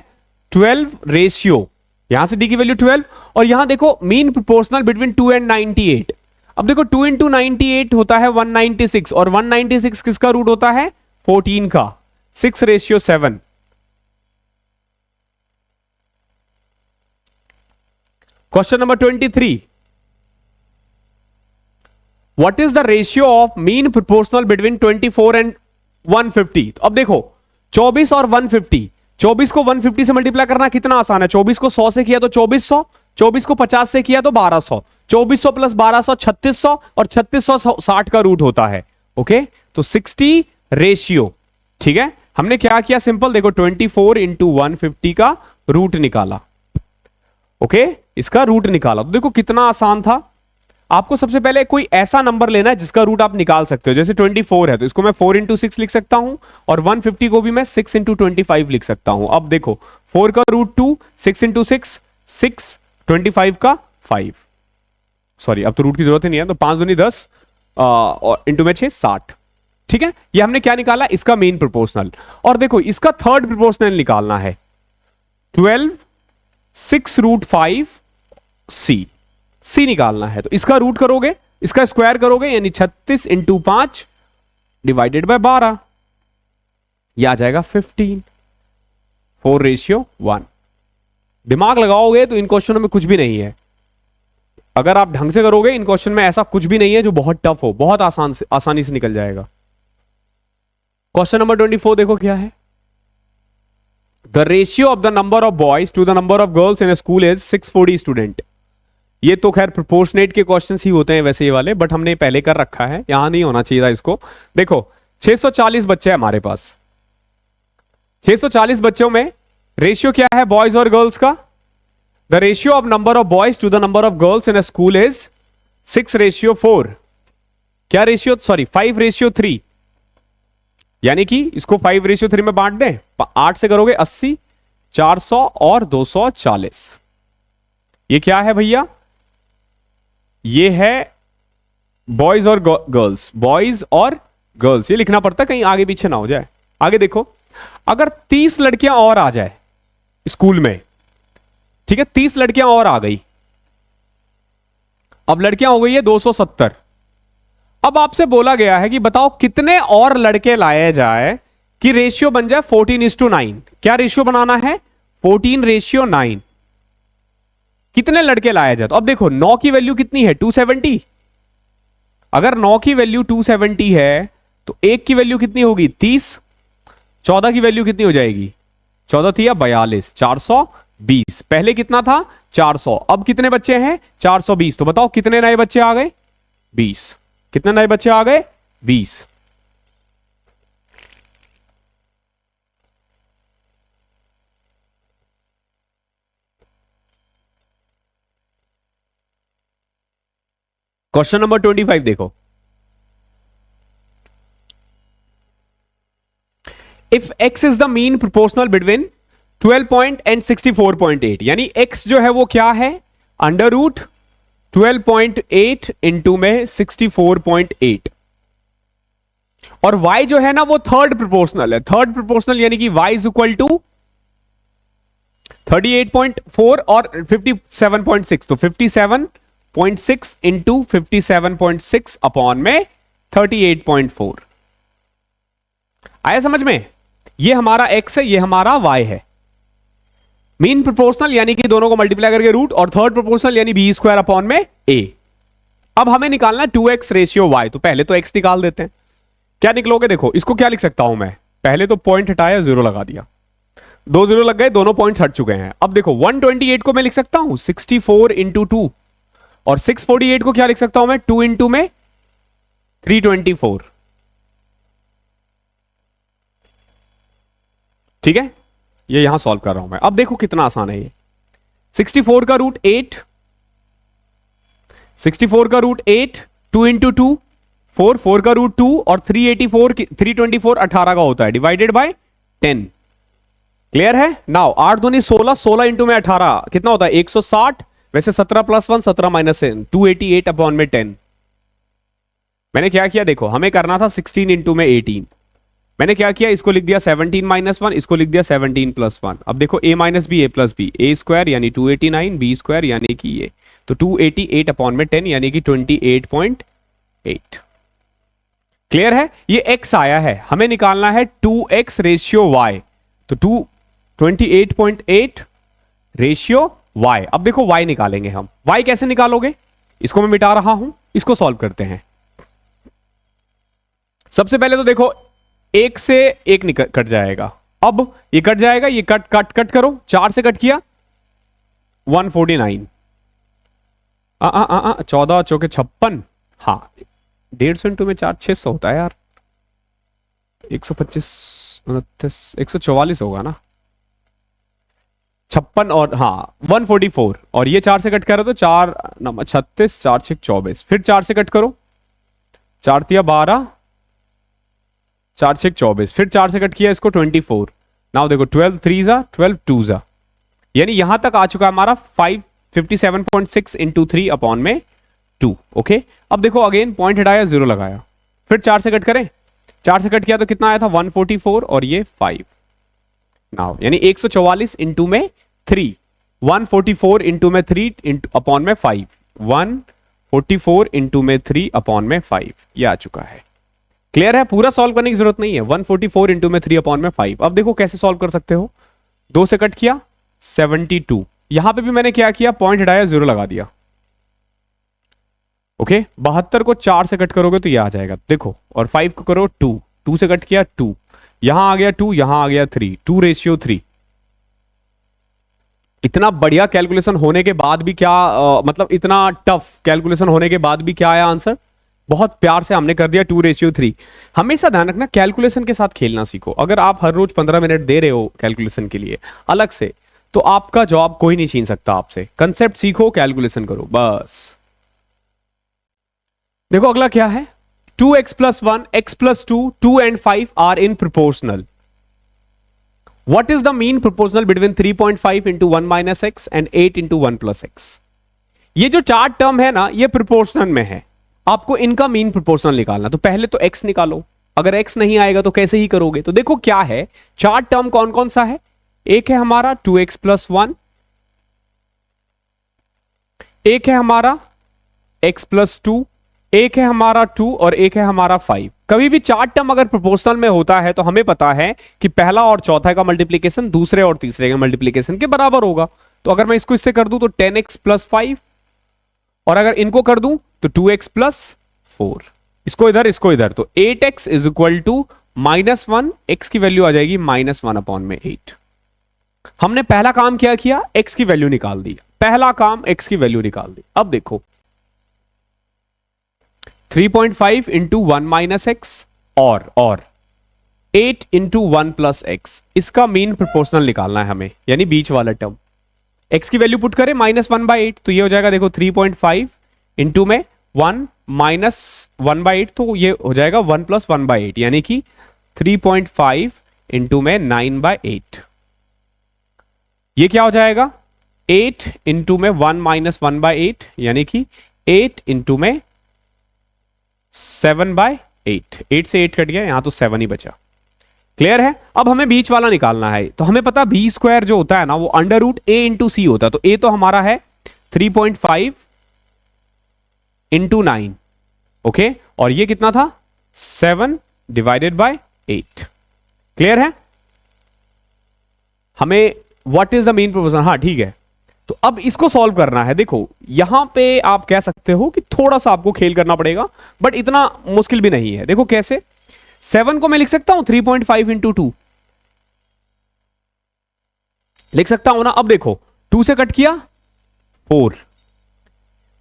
12 रेशियो, यहां से डी की वैल्यू 12, और यहां देखो मीन प्रोपोर्शनल बिटवीन 2 एंड 98। अब देखो 2 इंटू 98 होता है 196, और 196 किसका रूट होता है 14 का, 6:7। Question number 23, what is the ratio of mean proportional between 24 and 150। तो अब देखो 24 और 150, 24 को 150 से मल्टीप्लाई करना कितना आसान है, 24 को 100 से किया तो 2400, 24 को 50 से किया तो 1200, 2400 प्लस 1200 3600, और 3600 60 का रूट होता है, ओके। तो तो 60 रेशियो, ठीक है। हमने क्या किया, सिंपल देखो 24 इंटू 150 का रूट निकाला, ओके, इसका रूट निकाला। तो देखो कितना आसान था। आपको सबसे पहले कोई ऐसा नंबर लेना है जिसका रूट आप निकाल सकते हो। जैसे 24 है तो इसको मैं 4 इंटू 6 लिख सकता हूं, और 150 को भी मैं 6 इंटू 25 लिख सकता हूं। अब देखो 4 का रूट 2, 6 इंटू 6 6, 25 का 5, सॉरी अब तो रूट की जरूरत ही नहीं है, तो 5 दूनी 10 और इंटू में 6 60, ठीक है। ये हमने क्या निकाला, इसका मेन प्रोपोर्शनल। और देखो इसका थर्ड प्रोपोर्शनल निकालना है, 12 6 रूट 5 सी निकालना है। तो इसका रूट करोगे, इसका स्क्वायर करोगे, यानी 36 इंटू 5 डिवाइडेड बाय 12, यह आ जाएगा 15, 4:1। दिमाग लगाओगे तो इन क्वेश्चनों में कुछ भी नहीं है। अगर आप ढंग से करोगे इन क्वेश्चन में ऐसा कुछ भी नहीं है जो बहुत टफ हो, बहुत आसानी से निकल जाएगा। क्वेश्चन नंबर 24 देखो क्या है। The ratio of the number of boys to the number of girls in school is 640 student. ये तो खैर प्रोपोर्शनेट के क्वेश्चंस ही होते हैं वैसे ये वाले, बट हमने पहले कर रखा है, यहां नहीं होना चाहिए था इसको। देखो 640 बच्चे हैं हमारे पास, 640 बच्चों में रेशियो क्या है बॉयज और गर्ल्स का। The ratio of number of boys to the number of girls in a school is 6:4। क्या रेशियो, सॉरी 5:3, यानी कि इसको 5:3 में बांट दें, 8 से करोगे 80, 400 और 240। ये क्या है भैया, ये है बॉयज और गर्ल्स, बॉयज और गर्ल्स, ये लिखना पड़ता है कहीं आगे पीछे ना हो जाए। आगे देखो, अगर 30 लड़कियां और आ जाए स्कूल में, ठीक है, 30 लड़कियां और आ गई, अब लड़कियां हो गई है 270। अब आपसे बोला गया है कि बताओ कितने और लड़के लाए जाए कि रेशियो बन जाए 14:9। क्या रेशियो बनाना है, 14:9। कितने लड़के लाए जाए, तो अब देखो 9 की वैल्यू कितनी है, 270। अगर 9 की वैल्यू 270 है तो 1 की वैल्यू कितनी होगी, 30। 14 की वैल्यू कितनी हो जाएगी, 14 थी या 42, 420। पहले कितना था, 400, अब कितने बच्चे हैं, 420। तो बताओ कितने नए बच्चे आ गए, 20। कितने नए बच्चे आ गए, 20। क्वेश्चन नंबर 25 देखो। If x is the mean proportional between 12 point and 64.8, यानी x जो है वो क्या है, अंडर रूट 12.8 इंटू में 64.8, और y जो है ना वो थर्ड प्रोपोर्शनल है। थर्ड प्रोपोर्शनल यानी कि y इज इक्वल टू 38.4 और 57.6, तो 57.6 इंटू 57.6 अपॉन में 38.4। आया समझ में, ये हमारा x है, ये हमारा y है। मीन प्रोपोर्शनल यानी कि दोनों को मल्टीप्लाई करके रूट, और थर्ड प्रोपोर्शनल यानी बी स्क्वायर अपॉन में a। अब हमें निकालना है 2x रेशियो y, तो पहले तो x निकाल देते हैं। क्या निकलोगे, देखो इसको क्या लिख सकता हूं मैं, पहले तो पॉइंट हटाया, 0 लगा दिया, 2 0 लग गए, दोनों पॉइंट्स हट चुके हैं। अब देखो 128 को मैं लिख सकता हूं 64 इंटू 2, और 648 को क्या लिख सकता हूं मैं, 2 इंटू में 324। ठीक है, ये यहां सॉल्व कर रहा हूं मैं। अब देखो कितना आसान है ये। 64 का रूट 8, 64 का रूट 8, 2 इंटू 2 4, 4 का रूट 2, और 324 18 का होता है, डिवाइडेड बाय 10। क्लियर है। नाउ 8 दूनी 16, 16 इंटू में 18 कितना होता है, 160। वैसे 17 + 1 17 - 1 288 अपॉन में 10। मैंने क्या किया, देखो हमें करना था 16 इंटू में 18, मैंने क्या किया, इसको लिख दिया 17 - 1, इसको लिख दिया 17 + 1। अब देखो a - b a + b, a square यानी 289, b स्क्वायर यानी कि ये, तो 288 अपॉन में 10 यानी कि 28.8। क्लियर है। ये x आया है, हमें निकालना है 2x रेशियो y, तो 28.8 रेशियो y। अब देखो y निकालेंगे हम। y कैसे निकालोगे, इसको मैं मिटा रहा हूं, इसको सॉल्व करते हैं। सबसे पहले तो देखो 1 से 1 कट जाएगा, अब ये कट जाएगा, ये कट कट कट करो, 4 से कट किया 149, 14 चौके 56, हाँ 150 इंटू में 4 600 होता है यार, 125, 29, 144 होगा ना, 56 और हाँ 144, और ये 4 से कट करो तो 4 नंबर 36, 4 6 24, फिर 4 से कट करो, 4 तिया 12, 4 6 24, फिर 4 से कट किया इसको 24। नाउ देखो 12 3 जा 12 2 जा, यानी यहां तक आ चुका है हमारा 557.6 इंटू 3 अपॉन में 2। ओके, अब देखो अगेन पॉइंट हटाया, 0 लगाया, फिर 4 से कट करें, 4 से कट किया तो कितना आया था 144 और ये 5। नाउ यानी 144 इंटू में 3, 144 इंटू में 3 अपॉन में 5, 144 इंटू में 3 अपॉन में 5, ये आ चुका है। क्लियर है, पूरा सॉल्व करने की जरूरत नहीं है, 144 इंटू में 3 अपॉन में 5। अब देखो कैसे सॉल्व कर सकते हो, 2 से कट किया 72, यहां पे भी मैंने क्या किया, पॉइंट हटाया 0 लगा दिया। ओके, 72 को 4 से कट करोगे तो ये आ जाएगा देखो, और 5 को करो 2, 2 से कट किया 2, यहां आ गया 2, यहां आ गया 3, 2:3। इतना बढ़िया कैलकुलेशन होने के बाद भी क्या मतलब इतना टफ कैलकुलेशन होने के बाद भी क्या आया आंसर, बहुत प्यार से हमने कर दिया 2:3। हमेशा ध्यान रखना कैलकुलेशन के साथ खेलना सीखो। अगर आप हर रोज 15 मिनट दे रहे हो कैलकुलेशन के लिए अलग से, तो आपका जॉब कोई नहीं छीन सकता आपसे। कंसेप्ट सीखो, कैलकुलेशन करो बस। देखो अगला क्या है, 2x plus 1, x plus 2, 2 and 5 are in proportional. What is the mean proportional between 3.5 into 1 minus x and 8 into 1 plus x? ये जो चार टर्म है ना, ये प्रोपोर्शनल में है, आपको इनका मीन प्रोपोर्शनल निकालना। तो पहले तो x निकालो, अगर x नहीं आएगा तो कैसे ही करोगे। तो देखो क्या है, चार टर्म कौन कौन सा है, एक है हमारा 2x plus 1, एक है हमारा x plus 2, एक है हमारा 2 और एक है हमारा 5। कभी भी चार टर्म अगर प्रोपोर्शनल में होता है तो हमें पता है कि पहला और चौथा का मल्टीप्लिकेशन दूसरे और तीसरे के मल्टीप्लिकेशन के बराबर होगा। तो अगर मैं इसको इससे कर दूं तो 10x प्लस 5, और अगर इनको कर दूं तो 2x प्लस 4, इसको इधर, तो 8x is equal to -1, x की वैल्यू आ जाएगी -1 अपॉन में 8। हमने पहला काम क्या किया, x की वैल्यू निकाल दी, पहला काम x की वैल्यू निकाल दी। अब देखो 3.5 इंटू 1 माइनस एक्स और 8 इंटू 1 प्लस एक्स, इसका मीन प्रोपोर्शनल निकालना है हमें, यानी बीच वाला टर्म। x की वैल्यू पुट करें -1/8, तो ये हो जाएगा देखो 3.5 इंटू में 1 माइनस 1/8, तो ये हो जाएगा 1 प्लस 1/8, यानी कि 3.5 इंटू में 9/8। ये क्या हो जाएगा 8 इंटू में 1 माइनस 1/8, यानी कि 8 इंटू में 7/8। 8 से 8 कट गया, यहां तो 7 ही बचा। क्लियर है, अब हमें बीच वाला निकालना है। तो हमें पता बी स्क्वायर जो होता है ना, वो अंडर रूट ए इंटू सी होता है। तो ए तो हमारा है 3.5 इंटू 9, ओके, और ये कितना था 7 डिवाइडेड बाय 8। क्लियर है, हमें what is the mean proportion, हाँ ठीक है। तो अब इसको सॉल्व करना है। देखो यहां पे आप कह सकते हो कि थोड़ा सा आपको खेल करना पड़ेगा, बट इतना मुश्किल भी नहीं है। देखो कैसे, 7 को मैं लिख सकता हूं 3.5 इंटू 2, लिख सकता हूं ना। अब देखो 2 से कट किया 4,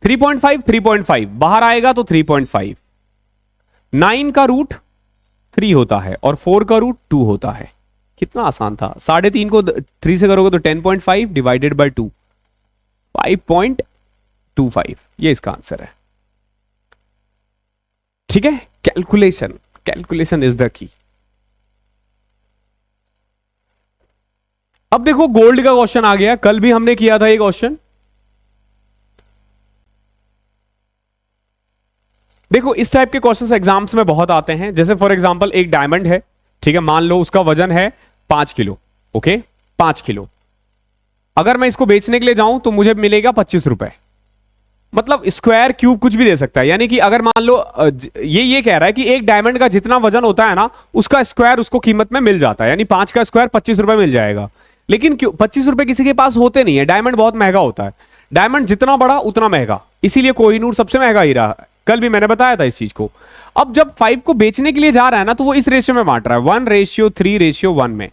3.5 बाहर आएगा तो 3.5, 9 का रूट 3 होता है और 4 का रूट 2 होता है। कितना आसान था, 3.5 को 3 से करोगे तो 10.5 डिवाइडेड बाय 2, 5.25, ये इसका आंसर है। ठीक है, कैलकुलेशन इज द की। अब देखो गोल्ड का क्वेश्चन आ गया, कल भी हमने किया था ये क्वेश्चन। देखो इस टाइप के क्वेश्चंस एग्जाम्स में बहुत आते हैं। जैसे फॉर एग्जांपल एक डायमंड है, ठीक है, मान लो उसका वजन है 5 किलो, ओके 5 किलो। अगर मैं इसको बेचने के लिए जाऊं तो मुझे मिलेगा 25 रुपए। मतलब स्क्वायर क्यूब कुछ भी दे सकता है, यानी कि अगर मान लो ये कह रहा है कि एक डायमंड का जितना वजन होता है ना, उसका स्क्वायर उसको कीमत में मिल जाता है, यानी 5 का स्क्वायर 25 रुपए मिल जाएगा। लेकिन क्यों 25 रुपए किसी के पास होते नहीं है, डायमंड बहुत महंगा होता है। डायमंड जितना बड़ा उतना महंगा, इसीलिए कोहिनूर सबसे महंगा हीरा है। कल भी मैंने बताया था इस चीज को। अब जब 5 को बेचने के लिए जा रहा है ना, तो वो इस रेशियो में बांट रहा है, 1:3:1 में।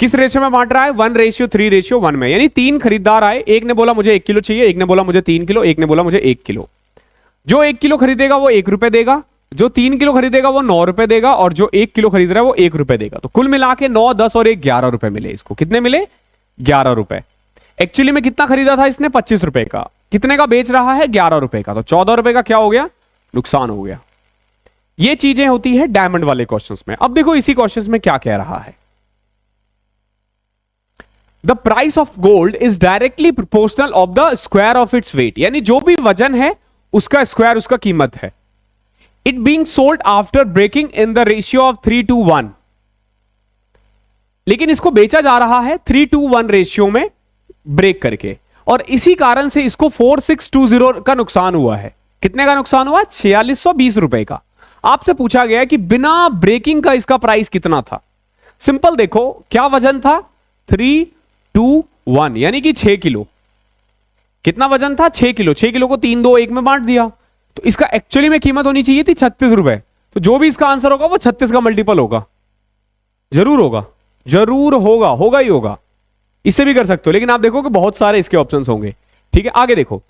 किस रेशियो में बांट रहा है, 1:3:1 में। यानी 3 खरीदार आए, एक ने बोला मुझे 1 किलो चाहिए, एक ने बोला मुझे 3 किलो, एक ने बोला मुझे 1 किलो। जो 1 किलो खरीदेगा वो 1 रुपए देगा, जो 3 किलो खरीदेगा वो 9 रुपए देगा, और जो 1 किलो खरीद रहा है वो 1 रुपए देगा। तो कुल मिला के 9, 10 और 1 11 रुपए मिले इसको। कितने मिले? 11 रुपए। एक्चुअली में कितना खरीदा था इसने? 25 रुपए का। कितने का बेच रहा है? 11 रुपए का। तो 14 रुपए का क्या हो गया? नुकसान हो गया। ये चीजें होती है डायमंड वाले क्वेश्चंस में। अब देखो इसी क्वेश्चंस में क्या कह रहा है। The price of gold is directly proportional of the square of its weight, यानी जो भी वजन है उसका स्क्वायर उसका कीमत है। It being sold after breaking in the ratio of 3:1, लेकिन इसको बेचा जा रहा है 3:1 रेशियो में ब्रेक करके, और इसी कारण से इसको 4620 का नुकसान हुआ है। कितने का नुकसान हुआ? 4620 रुपए का। आपसे पूछा गया कि बिना ब्रेकिंग का इसका प्राइस कितना था। सिंपल देखो, क्या वजन था? 3:1 यानी कि 6 किलो। कितना वजन था? 6 किलो। 6 किलो को 3, 2, 1 में बांट दिया, तो इसका एक्चुअली में कीमत होनी चाहिए थी 36 रुपए। तो जो भी इसका आंसर होगा वो 36 का मल्टीपल होगा। जरूर होगा, जरूर होगा, होगा ही होगा। इससे भी कर सकते हो, लेकिन आप देखो कि बहुत सारे इसके ऑप्शंस होंगे। ठीक है, आगे देखो।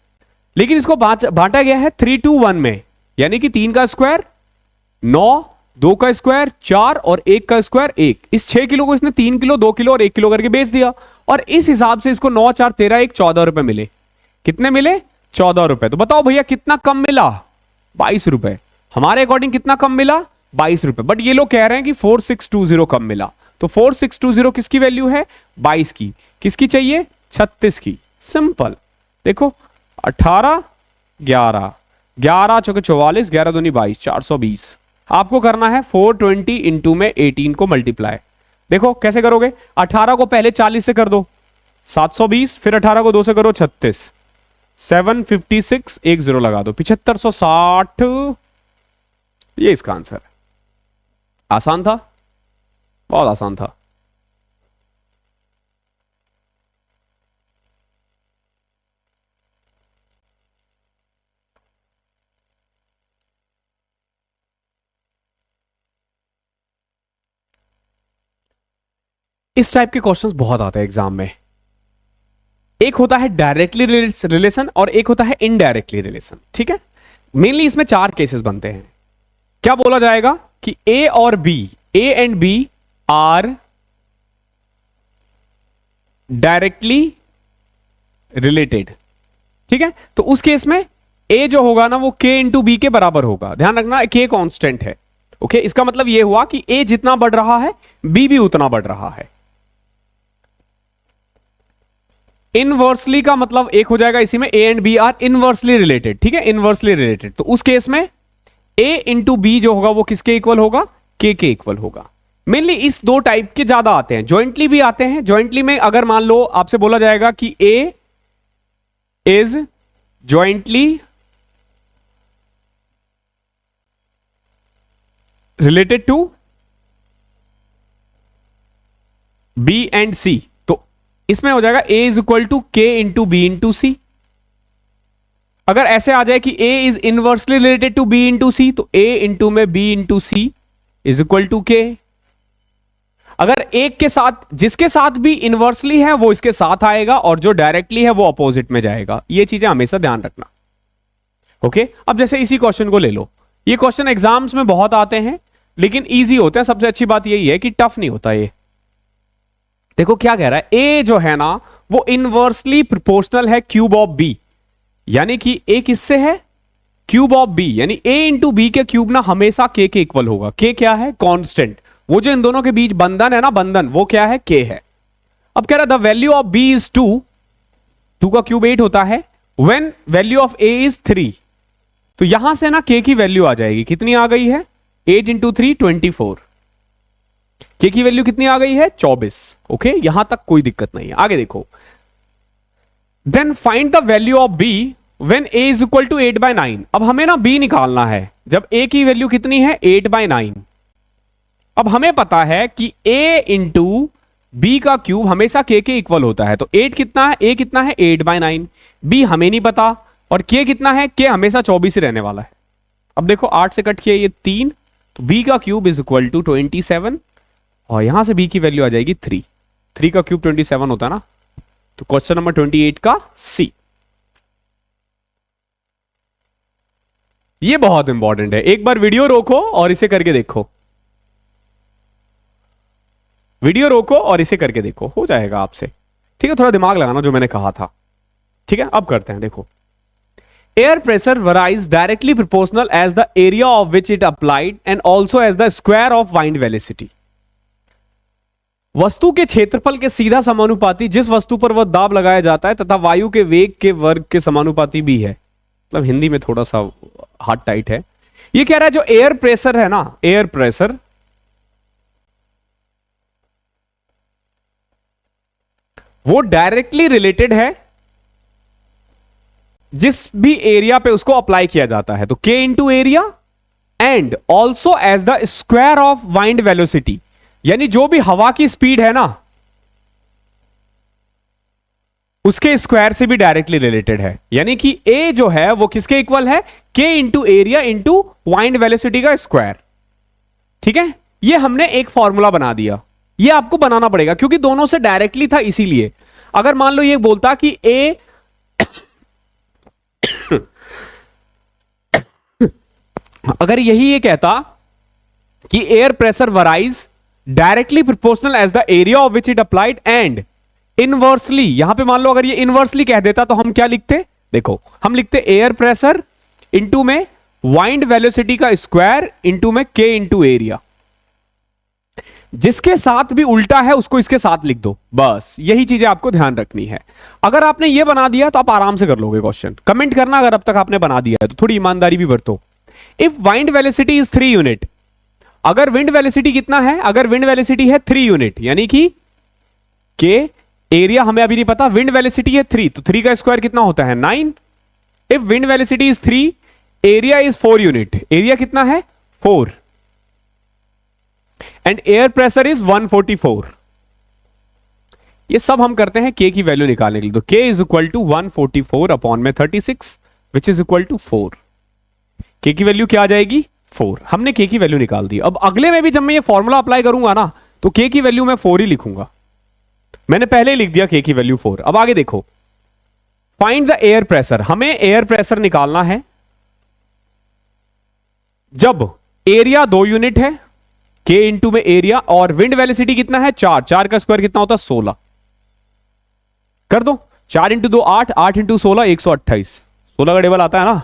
लेकिन इसको बांटा गया है 3:1 में, यानी कि 3 का स्क्वायर 9, 2 का स्क्वायर 4 और 1 का स्क्वायर 1। इस 6 किलो को इसने 3 किलो, 2 किलो और 1 किलो करके बेच दिया, और इस हिसाब से इसको 9, 4, 13, 1, 14 रुपए मिले। कितने मिले? 14 रुपए। तो बताओ भैया कितना कम मिला? 22 रुपए। हमारे अकॉर्डिंग कितना कम मिला? 22 रुपए। बट ये लोग कह रहे हैं कि 4620 कम मिला। तो 4620 किसकी वैल्यू है? 22 की। किसकी चाहिए? 36 की। सिंपल। देखो 18, 11, 11 चौके 44, 11 दूनी 22, 420। आपको करना है 420 इंटू में 18 को मल्टीप्लाई। देखो कैसे करोगे? 18 को पहले 40 से कर दो 720, फिर 18 को 2 से करो 36, 756, 1 0 लगा दो 7560। ये इसका आंसर है। आसान था, बहुत आसान था। इस टाइप के क्वेश्चंस बहुत आते हैं एग्जाम में। एक होता है डायरेक्टली रिलेशन और एक होता है इनडायरेक्टली रिलेशन। ठीक है, मेनली इसमें 4 केसेस बनते हैं। क्या बोला जाएगा कि ए और B, A and B are directly related. ठीक है, तो उस केस में ए जो होगा ना वो के इंटू बी के बराबर होगा। ध्यान रखना के कांस्टेंट है। ओके, इसका मतलब यह हुआ कि ए जितना बढ़ रहा है बी भी उतना बढ़ रहा है। इनवर्सली का मतलब एक हो जाएगा इसी में A and B are inversely related. ठीक है, इनवर्सली रिलेटेड। तो उस केस में ए इंटू बी जो होगा वो किसके इक्वल होगा? के इक्वल होगा। मेनली इस 2 टाइप के ज्यादा आते हैं, जॉइंटली भी आते हैं। जॉइंटली में अगर मान लो आपसे बोला जाएगा कि A is jointly related to B and C, तो इसमें हो जाएगा A is equal to K into B into C. अगर ऐसे आ जाए कि A is inversely related to B into C, तो ए इंटू में B into C is equal to K. अगर एक के साथ, जिसके साथ भी इनवर्सली है वो इसके साथ आएगा, और जो डायरेक्टली है वो अपोजिट में जाएगा। ये चीजें हमेशा ध्यान रखना। ओके, अब जैसे इसी क्वेश्चन को ले लो। ये क्वेश्चन एग्जाम्स में बहुत आते हैं, लेकिन इजी होते हैं। सबसे अच्छी बात यही है कि टफ नहीं होता ये। देखो क्या कह रहा है, ए जो है ना वो इनवर्सली प्रोपोर्शनल है क्यूब ऑफ बी, यानी कि ए किससे है? क्यूब ऑफ बी, यानी ए इंटू बी के क्यूब ना हमेशा के इक्वल होगा। के क्या है? कांस्टेंट। वो जो इन दोनों के बीच बंधन है ना, बंधन, वो क्या है? के है। अब कह रहा है the value of B is 2, 2 का क्यूब 8 होता है, when value of A is 3। तो यहां से ना के की वैल्यू आ जाएगी। कितनी आ गई है? 8 इंटू 3 24। के की वैल्यू कितनी आ गई है? 24। ओके, यहां तक कोई दिक्कत नहीं है। आगे देखो, then find the value of B when a is equal to 8/9। अब हमें ना b निकालना है जब a की वैल्यू कितनी है? 8/9। अब हमें पता है कि a इंटू बी का क्यूब हमेशा k के इक्वल होता है। तो 8 कितना है? a कितना है? 8/9। b हमें नहीं पता, और k कितना है? k हमेशा 24 ही रहने वाला है। अब देखो 8 से कट किया ये 3, तो b का क्यूब इज इक्वल टू 27, और यहां से b की वैल्यू आ जाएगी 3। 3 का क्यूब 27 होता है ना। तो क्वेश्चन नंबर 28 का सी। ये बहुत इंपॉर्टेंट है, एक बार वीडियो रोको और इसे करके देखो, वीडियो रोको और इसे करके देखो, हो जाएगा आपसे। ठीक है, थोड़ा दिमाग लगाना जो मैंने कहा था। ठीक है, अब करते हैं, देखो। Air pressure varies directly proportional as the area of which it applied and also as the square of wind velocity. वस्तु के क्षेत्रफल के सीधा समानुपाती जिस वस्तु पर वह दाब लगाया जाता है तथा वायु के वेग के वर्ग के समानुपाती भी है। मतलब हिंदी में थोड़ा सा हार्ड टाइट है। ये कह रहा है जो एयर प्रेशर है ना, एयर प्रेशर वो डायरेक्टली रिलेटेड है जिस भी एरिया पे उसको अप्लाई किया जाता है, तो K into area and also as the square of wind velocity, यानी जो भी हवा की स्पीड है ना उसके स्क्वायर से भी डायरेक्टली रिलेटेड है। यानी कि A जो है वो किसके इक्वल है, K into area into wind velocity का स्क्वायर। ठीक है, ये हमने एक फॉर्मूला बना दिया, ये आपको बनाना पड़ेगा क्योंकि दोनों से डायरेक्टली था, इसीलिए। अगर मान लो ये बोलता कि A अगर यही ये कहता कि air pressure varies directly proportional as the area of which it applied and inversely, यहां पे मान लो अगर ये इनवर्सली कह देता तो हम क्या लिखते, देखो हम लिखते एयर प्रेशर इंटू में वाइंड वेलोसिटी का स्क्वायर इंटू में K इंटू एरिया। जिसके साथ भी उल्टा है उसको इसके साथ लिख दो, बस यही चीजें आपको ध्यान रखनी है। अगर आपने ये बना दिया तो आप आराम से कर लोगे क्वेश्चन। कमेंट करना अगर अब तक आपने बना दिया है तो, थोड़ी ईमानदारी भी बरतो। If wind velocity is 3 unit, अगर विंड वेलोसिटी कितना है, अगर विंड वेलोसिटी है 3 यूनिट, यानी कि के एरिया हमें अभी नहीं पता, विंड वेलोसिटी है 3, तो 3 का स्क्वायर कितना होता है 9। If wind velocity is 3, area is 4 unit, area कितना है 4, एंड एयर प्रेशर इज 144। ये सब हम करते हैं K की वैल्यू निकालने के लिए, तो K is equal to 144 upon में 36 which is equal to 4। K की वैल्यू क्या आ जाएगी 4, हमने K की वैल्यू निकाल दी। अब अगले में भी जब मैं ये फॉर्मूला अप्लाई करूंगा ना तो K की वैल्यू मैं 4 ही लिखूंगा, मैंने पहले ही लिख दिया K की वैल्यू 4। अब आगे देखो, फाइंड द एयर प्रेशर, हमें एयर प्रेशर निकालना है जब एरिया 2 यूनिट है, K इंटू में एरिया, और विंड वेलोसिटी कितना है 4, 4 का स्क्वायर कितना होता है 16। कर दो, 4 इंटू 2 8, 8 इंटू 16 128, 16 का टेबल आता है ना,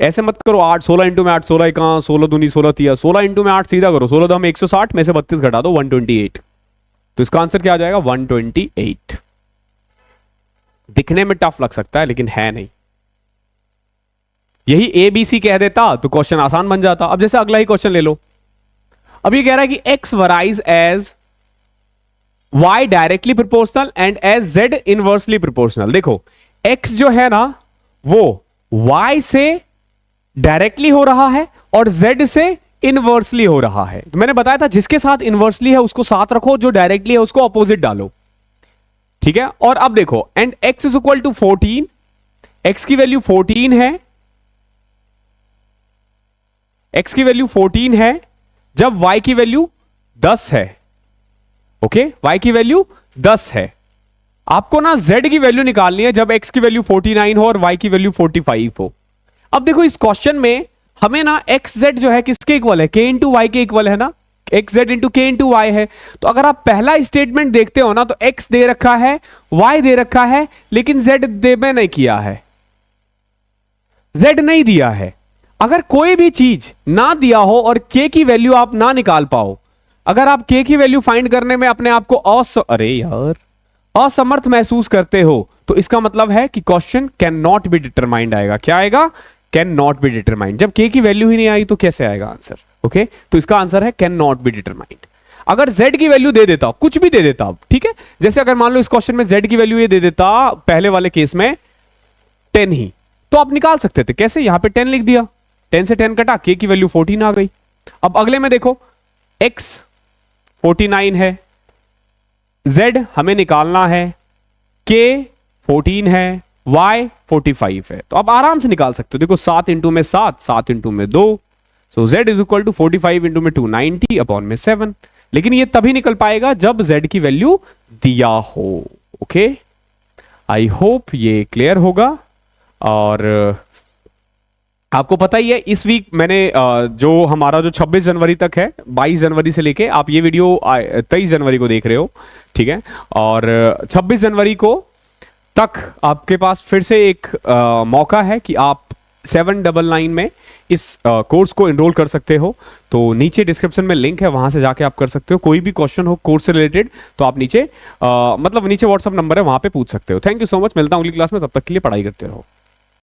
ऐसे मत करो 8, 16 इंटू में 8, 16 कहां 16 दूनी 16 तिया, 16 इंटू में 8 सीधा करो, 16 तो हम 160 में से 32 घटा दो 128, तो इसका आंसर क्या आ जाएगा 128। दिखने में टफ लग सकता है लेकिन है नहीं, यही ABC कह देता तो क्वेश्चन आसान बन जाता। अब जैसे अगला ही क्वेश्चन ले लो, अब ये कह रहा है कि X varies as Y directly proportional and as Z inversely proportional. देखो X जो है ना वो Y से डायरेक्टली हो रहा है और Z से इनवर्सली हो रहा है। तो मैंने बताया था जिसके साथ इनवर्सली है उसको साथ रखो, जो डायरेक्टली है उसको अपोजिट डालो। ठीक है, और अब देखो and X is equal to 14, X की वैल्यू 14 है, X की वैल्यू 14 है जब Y की वैल्यू 10 है। ओके, Y की वैल्यू 10 है। आपको ना Z की वैल्यू निकालनी है जब X की वैल्यू 49 हो और Y की वैल्यू 45 हो। अब देखो इस क्वेश्चन में हमें ना XZ जो है किसके इक्वल है, K इंटू वाई के इक्वल है ना, XZ into K into Y है। तो अगर आप पहला स्टेटमेंट देखते हो ना तो X दे रखा है, Y दे रखा है, लेकिन Z दे में नहीं किया है, Z नहीं दिया है। अगर कोई भी चीज ना दिया हो और K की वैल्यू आप ना निकाल पाओ, अगर आप K की वैल्यू फाइंड करने में अपने आप को असमर्थ महसूस करते हो तो इसका मतलब है कि question can not be determined आएगा। क्या आएगा, कैन नॉट बी डिटरमाइंड। जब K की वैल्यू ही नहीं आई तो कैसे आएगा आंसर। ओके, तो इसका आंसर है कैन नॉट बी डिटरमाइंड। अगर Z की वैल्यू दे देता, कुछ भी दे देता, ठीक है, जैसे अगर मान लो इस क्वेश्चन में Z की वैल्यू ये दे देता पहले वाले केस में 10 ही, तो आप निकाल सकते थे। कैसे, यहां पे 10 लिख दिया, 10 से 10 कटा, K की वैल्यू 14 आ गई। अब अगले में देखो X 49 है, Z हमें निकालना है, K 14 है, Y 45 है, तो आप आराम से निकाल सकते हो। देखो 7 इंटू में 7, 7 इंटू में 2, so Z is equal to 45 into में 2 90 अपॉन में 7। लेकिन ये तभी निकल पाएगा जब Z की वैल्यू दिया हो। ओके, आई होप ये क्लियर होगा। और आपको पता ही है इस वीक मैंने जो हमारा जो 26 जनवरी तक है, 22 जनवरी से लेके आप ये वीडियो 23 जनवरी को देख रहे हो, ठीक है, और 26 जनवरी को तक आपके पास फिर से एक मौका है कि आप 799 में इस कोर्स को एनरोल कर सकते हो। तो नीचे डिस्क्रिप्शन में लिंक है, वहां से जाके आप कर सकते हो। कोई भी क्वेश्चन हो कोर्स से रिलेटेड तो आप नीचे मतलब नीचे व्हाट्सअप नंबर है, वहां पे पूछ सकते हो। थैंक यू सो मच, मिलता हूं अगली क्लास में, तब तक के लिए पढ़ाई करते रहो।